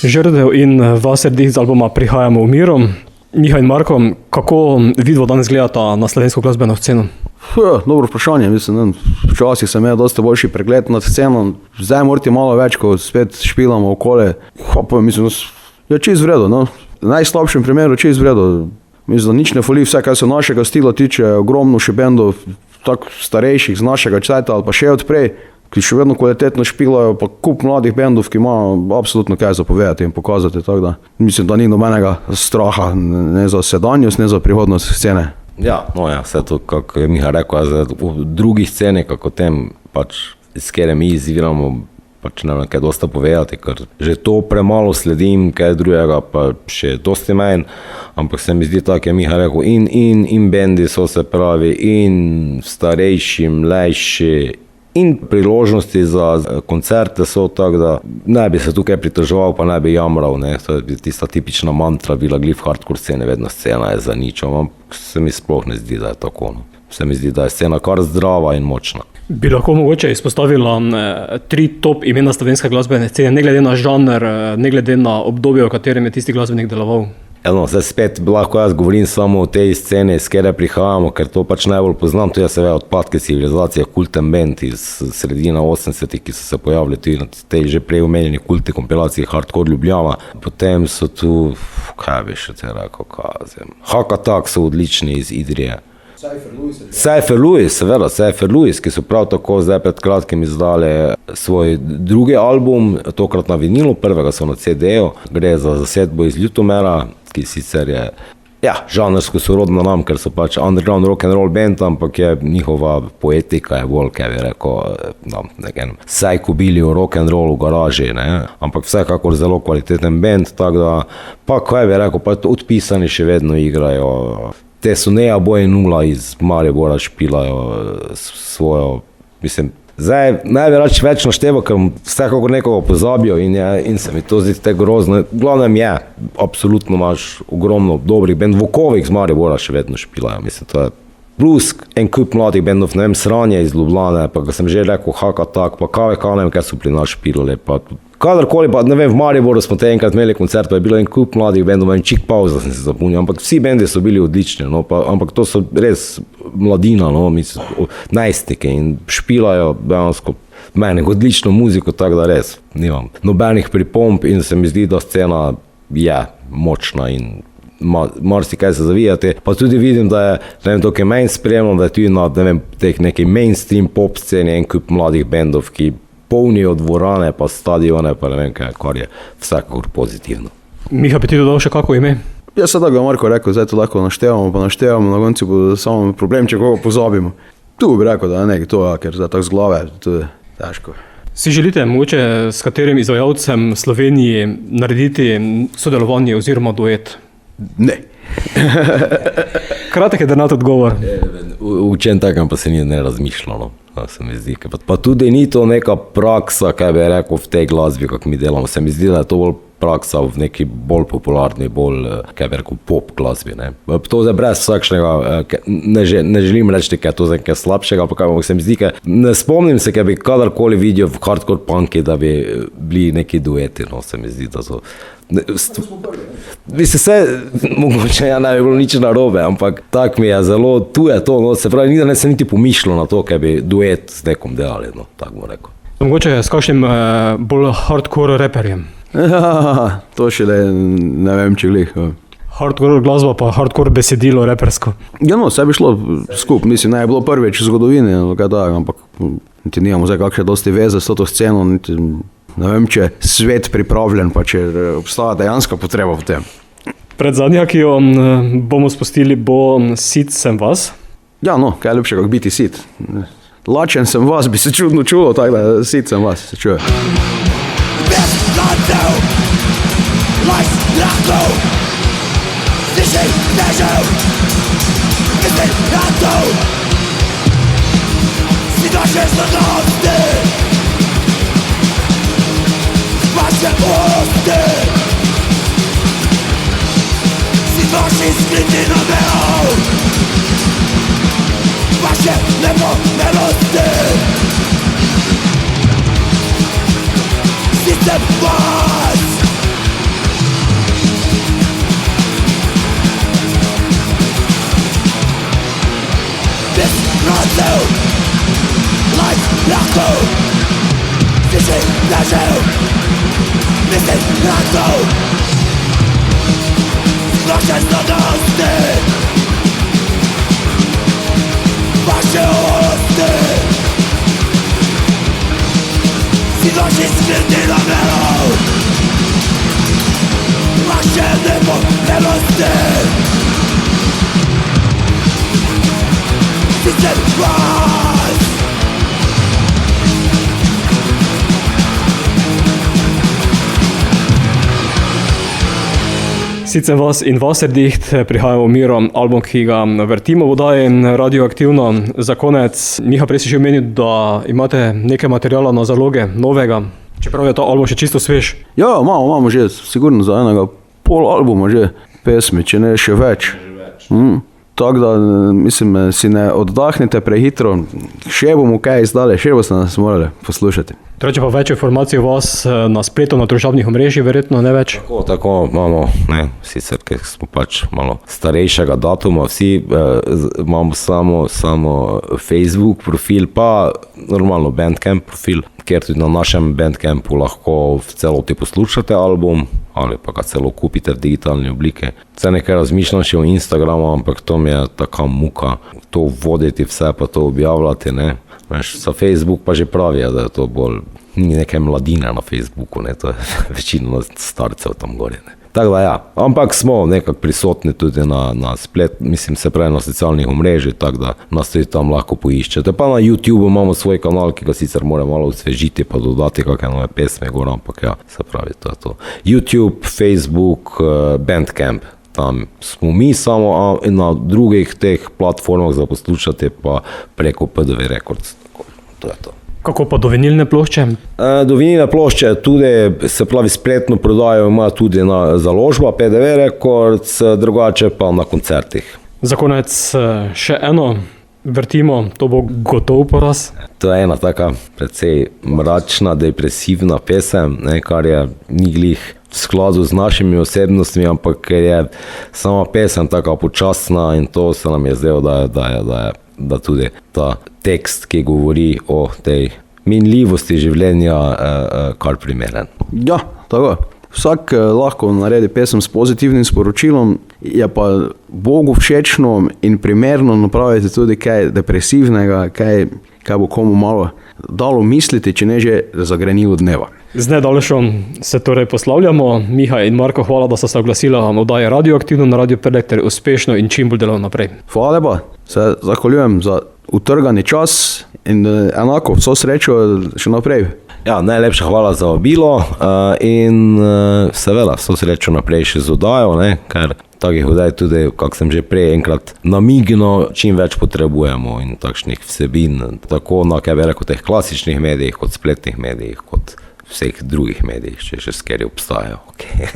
Speaker 2: Žrtev in Vaserdih z albuma Prihajamo v miru. Miha in Marko, kako vidva danes gledata na slovensko glasbeno sceno?
Speaker 4: Dobro vprašanje, mislim, včasih sem imel dosta boljši pregled nad sceno, zdaj morate malo več, ko spet špilamo okole. Mislim, je čist vredo, no. V najslabšem primeru čist vredo. Mislim, da nič ne fali, vse, kaj se našega stila tiče, ogromno še bendov, tako starejših, z našega čajta ali pa še odprej, ki še vedno kvalitetno špilajo, pa kup mladih bendov, ki imajo absolutno kaj zapovedati in pokazati. Tako da mislim, da ni nobenega straha, ne za sedanjost, ne za prihodnost scene.
Speaker 3: Ja, vse to, kako je Miha rekel, v drugih sceni, kako tem, iz kere mi izviramo, ne vem, kaj dosta povedati, ker že to premalo sledim, kaj drugega, pa še dosti manj, ampak se mi zdi tako, je Miha rekel, in bendi so, se pravi, in starejši, mlajši, in priložnosti za koncerte so, tako da ne bi se tukaj pritoževal, pa ne bi jamral, ne, to je tista tipična mantra bila glih v hardcore scene, vedno scena je za nič, ampak se mi sploh ne zdi, da je tako, no. Se mi zdi, da je scena kar zdrava in močna.
Speaker 2: Bi lahko mogoče izpostavila 3 top imena slovenske glasbene scene, ne glede na žanr, ne glede na obdobje, v katerem je tisti glasbenik deloval?
Speaker 3: Zdaj spet lahko jaz govorim samo o tej sceni, s kere prihajamo, ker to najbolj poznam, to je seveda Odpadke civilizacije, kulten band iz sredina 80-ih, ki so se pojavili tudi na tej že prej omenjeni kulti kompilaciji Hardcore Ljubljana. Potem so tu, kaj bi še te rekel, Hak Attack so odlični iz Idrije. Cypher Lewis, ki so prav tako zdaj pred kratkim izdali svoj drugi album, tokrat na vinilu, prvega so na CD-ju, gre za zasedbo iz Ljutomera, ki sicer je žanrsko sorodna nam, ker so underground rock and roll band, ampak je njihova poetika je bolj, kaj bi rekel, psychobilly rock and roll v garaži, ne? Ampak vsekakor zelo kvaliteten band, tako da, pa kaj bi rekel, pa Odpisani še vedno igrajo. Te so Neja Boj 0 iz Maribora špilajo svojo, mislim, zdaj največ več našteva, ker vsekakor nekoga pozabijo in se mi to zdi te grozno. Glavnem je, absolutno imaš ogromno dobrih bend, Vokovih z Maribora še vedno špilajo, mislim, to je plus en kup mladih bendov, ne vem, Sranje iz Ljubljane, pa ga sem že rekel, Hak Attack, pa Kave Kanem, kaj so pri nas špilali, pa kadarkoli, pa ne vem, v Mariboru smo te enkrat imeli koncert, pa je bilo en kup mladih bendov, en čik pauza sem se zapomnil, ampak vsi bendi so bili odlični, no, ampak to so res mladina, no, mislim, najstniki in špilajo dejansko meni odlično muziko, tako da res nimam nobenih pripomb in se mi zdi, da scena je močna in marsikaj se zavijati, pa tudi vidim, da je, ne vem, to je mainstreamno, da je tudi na, ne vem, teh neki mainstream pop sceni en kup mladih bendov, ki polnijo dvorane, pa stadione, pa ne vem kaj, kar je vsekakor pozitivno.
Speaker 2: Miha, bi ti dodal še kako ime?
Speaker 4: Ja, sedaj ga Marko rekel, zdaj to lahko naštevamo, na koncu bo samo problem, če koga pozabimo. Tu bi rekel, da je nekaj to, ker zdaj tako z glave, to je težko.
Speaker 2: Si želite mogoče s katerim izvajalcem Sloveniji narediti sodelovanje oziroma duet?
Speaker 4: Ne.
Speaker 2: Kratek je denat odgovor.
Speaker 3: V čem takem pa se ni ne razmišljalo, se mi zdi. Pa tudi ni to neka praksa, kaj bi rekel v tej glasbi, kako mi delamo. Se mi zdi, da je to bolj praksa v neki bolj popularni, bolj, kaj bi rekel, pop glasbi. Ne? To je brez vsakšnega, ne želim reči, kaj je to nekaj slabšega, ampak se mi zdi, ne spomnim se, kaj bi kadarkoli videl v hardcore punki, da bi bili neki dueti, no, se mi zdi, da so. Mislim, mogoče ne bi bilo nič narobe, ampak tak mi je zelo, tu je to, no, se pravi, ne sem niti pomišljal na to, kaj bi duet s nekom delali, no, tako bom rekel.
Speaker 2: Mogoče s kakšnim bolj hardcore reperjem?
Speaker 4: Ja, to še ne vem, če glih.
Speaker 2: Hardcore glasba pa hardcore besedilo repersko.
Speaker 4: Ja, no, vse bi šlo skup, mislim, ne je bilo prvič v zgodovini, ampak niti nimamo zdaj kakšne dosti veze s to sceno, niti ne vem, če je svet pripravljen, pa če obstaja dejanska potreba v tem.
Speaker 2: Predzadnja, ki jo bomo spustili, bo Sit sem vas.
Speaker 4: Ja, no, kaj je lepše, kako biti sit. Lačen sem vas, bi se čudno čulo, tako da sit sem vas, se čuje.
Speaker 1: Vaši skryty nadeł, wasze lewo melody. System was, Rozsył Life lahko Ty się przeżył Jesteś lahko Znoszę zadosty Wasze osty Znosi skryty na melą Wasze nebo nemosty System rise
Speaker 2: Sicer vas in Wasserdicht prihaja v Miro, album, ki ga vrtimo v oddaji Radioaktivno. Za konec, Miha, prej si že omenil, da imate nekaj materiala na zaloge, novega, čeprav je ta album še čisto svež.
Speaker 4: Ja, imamo že sigurno za enega pol albuma že pesmi, če ne še več. Tako da, mislim, si ne oddahnite prehitro, še bomo kaj izdali, še boste nas morali poslušati.
Speaker 2: Torej, če pa več informacij o vas na spletu, na družabnih omrežjih, verjetno ne več.
Speaker 3: Tako imamo, ne, sicer, ker smo pač malo starejšega datuma, vsi imamo samo Facebook profil, pa normalno Bandcamp profil, kjer tudi na našem Bandcampu lahko v celoti poslušate album, ali pa ga celo kupite v digitalni obliki. Vse nekaj razmišljam še o Instagramu, ampak to mi je taka muka, to voditi vse, pa to objavljati, ne. Veš, za Facebook pa že pravijo, da je to bolj, ni nekaj mladine na Facebooku, ne, to je večino starcev tam gori, ne. Tako da ja, ampak smo nekako prisotni tudi na splet, mislim se pravi na socialnih omrežjih, tako da nas tudi tam lahko poiščete. Pa na YouTube imamo svoj kanal, ki ga sicer mora malo osvežiti, pa dodati kakšne nove pesme gor, ampak ja, se pravi, to je to. YouTube, Facebook, Bandcamp. Tam smo mi samo na drugih teh platformah za poslušati pa preko PDV Records. To je to.
Speaker 2: Kako pa do vinilne plošče?
Speaker 3: Do vinilne plošče tudi, se pravi spletno prodajo ima tudi na založba PDV Records, drugače pa na koncertih.
Speaker 2: Za konec še eno vrtimo, to bo Gotov poraz.
Speaker 3: To je ena taka precej mračna, depresivna pesem, ne, kar je ni glih v skladu z našimi osebnostmi, ampak ker je sama pesem taka počasna in to se nam je zdelo, da tudi ta tekst, ki govori o tej minljivosti življenja, kar primeren.
Speaker 4: Ja, tako. Vsak lahko naredi pesem s pozitivnim sporočilom, je pa Bogu všečno in primerno napraviti tudi kaj depresivnega, kaj bo komu malo dalo misliti, če ne že zagrenilo dneva.
Speaker 2: Z nedaljšom se torej poslavljamo. Miha in Marko, hvala, da sta se oglasila v oddaji Radioaktivno na Radio Perlek ter uspešno in čim bolj delal naprej.
Speaker 4: Hvala lepa, se zahvaljujem za utrgani čas in enako vso srečo še naprej.
Speaker 3: Ja, najlepša hvala za vabilo in seveda vso srečo naprej še z oddajo, ne, ker takih oddaj tudi, kak sem že prej enkrat namigno, čim več potrebujemo in takšnih vsebin, tako na kaj veliko teh klasičnih medijih, kot spletnih medijih, kot vseh drugih medijih, če še skeri obstajajo. Okay.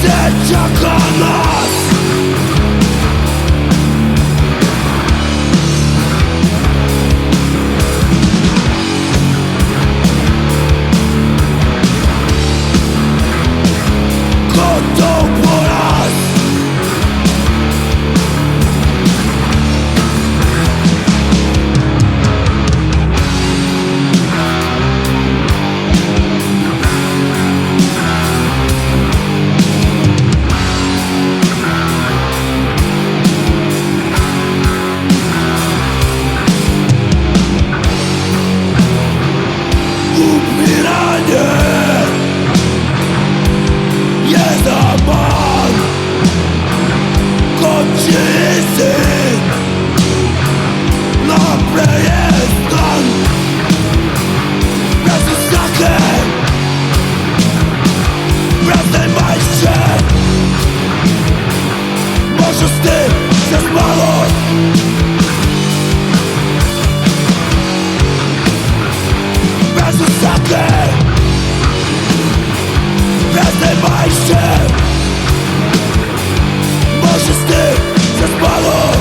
Speaker 1: Все чака нас. Готов пораз. Умирание jest обман. Кончился на преездан. Без всякой праздной майче. Можешь ты все смолоть. Без всякой праздной майче. Можешь ты все смолоть.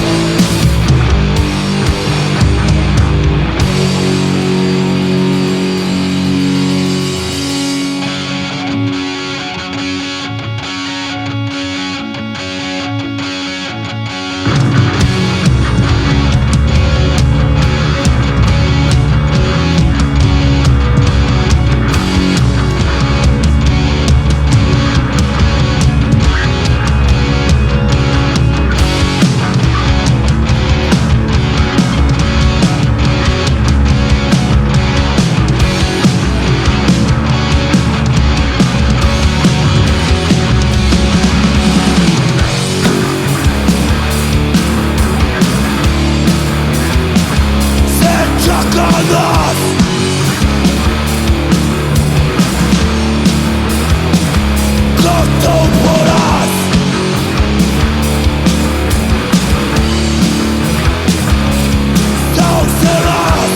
Speaker 1: Чака нас. Готов пораз. Стался раз.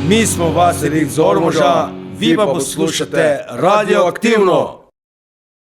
Speaker 5: Mi smo vas iz Ormoža, vi pa poslušate Radioaktivno.